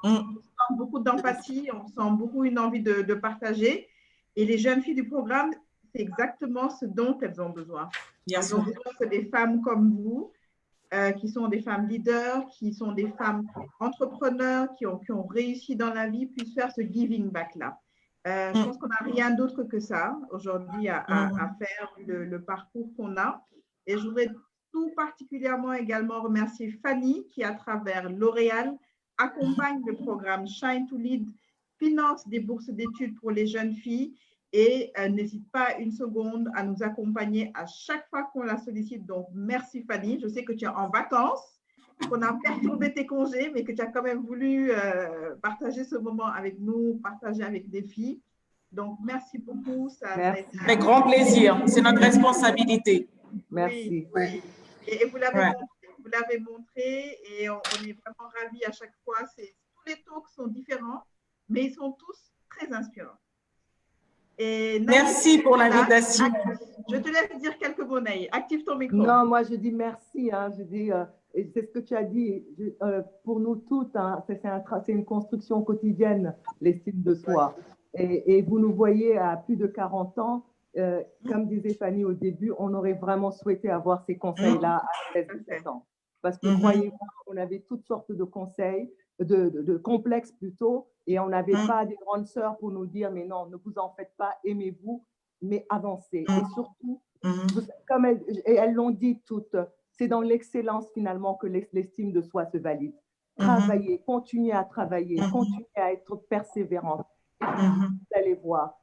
On sent beaucoup d'empathie, on sent beaucoup une envie de partager. Et les jeunes filles du programme, c'est exactement ce dont elles ont besoin. Elles ont besoin que des femmes comme vous, qui sont des femmes leaders, qui sont des femmes entrepreneurs, qui ont réussi dans la vie, puissent faire ce giving back-là. Je pense qu'on n'a rien d'autre que ça aujourd'hui à faire, le parcours qu'on a. Et je voudrais tout particulièrement également remercier Fanny qui, à travers L'Oréal, accompagne le programme Shine to Lead, finance des bourses d'études pour les jeunes filles et n'hésite pas une seconde à nous accompagner à chaque fois qu'on la sollicite. Donc, merci Fanny. Je sais que tu es en vacances, qu'on a perturbé tes congés, mais que tu as quand même voulu partager ce moment avec nous, partager avec des filles. Donc, merci beaucoup. Avec grand plaisir. C'est notre responsabilité. Merci. Oui. Et vous l'avez montré et on est vraiment ravis à chaque fois. Tous les talks sont différents, mais ils sont tous très inspirants. Et merci pour l'invitation. Je te laisse dire quelques mots, Naï. Active ton micro. Non, moi, je dis merci. Hein. Je dis, c'est ce que tu as dit. Pour nous toutes, hein, c'est une construction quotidienne, l'estime de soi. Et vous nous voyez à plus de 40 ans. Comme disait Fanny au début, on aurait vraiment souhaité avoir ces conseils-là à 16-17 ans. Parce que croyez-moi, on avait toutes sortes de conseils, de complexes plutôt, et on n'avait pas des grandes sœurs pour nous dire, mais non, ne vous en faites pas, aimez-vous, mais avancez. Et surtout, comme elles l'ont dit toutes, c'est dans l'excellence finalement que l'estime de soi se valide. Travaillez, continuez à travailler, continuez à être persévérante. Vous allez voir.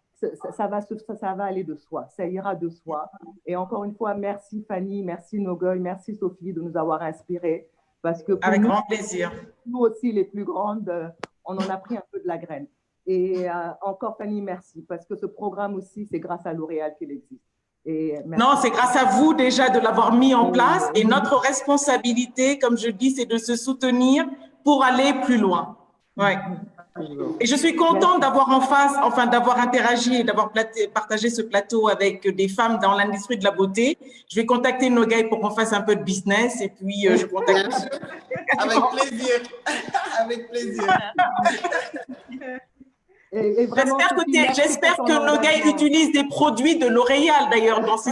Ça va aller de soi, ça ira de soi. Et encore une fois, merci Fanny, merci Nogoy, merci Sophie de nous avoir inspirés. Parce que pour Avec nous, grand plaisir. Nous aussi, les plus grandes, on en a pris un peu de la graine. Et encore, Fanny, merci, parce que ce programme aussi, c'est grâce à L'Oréal qu'il existe. Et non, c'est grâce à vous déjà de l'avoir mis en place. Et notre responsabilité, comme je dis, c'est de se soutenir pour aller plus loin. Ouais. Et je suis contente d'avoir d'avoir interagi et d'avoir partagé ce plateau avec des femmes dans l'industrie de la beauté. Je vais contacter Nogaï pour qu'on fasse un peu de business et puis je contacte. Avec plaisir. Avec plaisir. J'espère que Nogaï utilise des produits de L'Oréal d'ailleurs dans ses...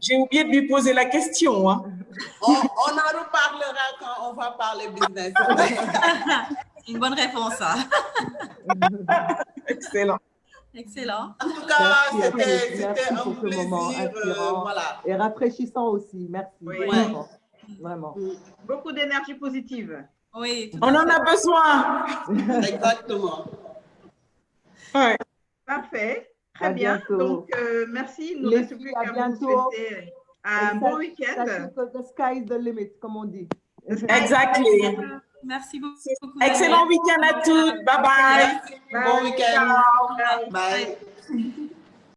J'ai oublié de lui poser la question. Hein. On en reparlera quand on va parler business. Une bonne réponse, ça. Excellent. Excellent. En tout cas, c'était un pour ce moment plaisir. Voilà. Et rafraîchissant aussi. Merci. Oui. Vraiment. Vraiment. Beaucoup d'énergie positive. Oui. On en a besoin. Exactement. Ouais. Parfait. Très À bien. bientôt. Donc, merci. Nous Les ne reste plus filles, qu'à à vous bientôt. souhaiter un bon week-end. The sky is the limit, comme on dit. Exactly. Merci beaucoup. Excellent week-end à toutes. Bye bye. Bon week-end. Ciao. Bye.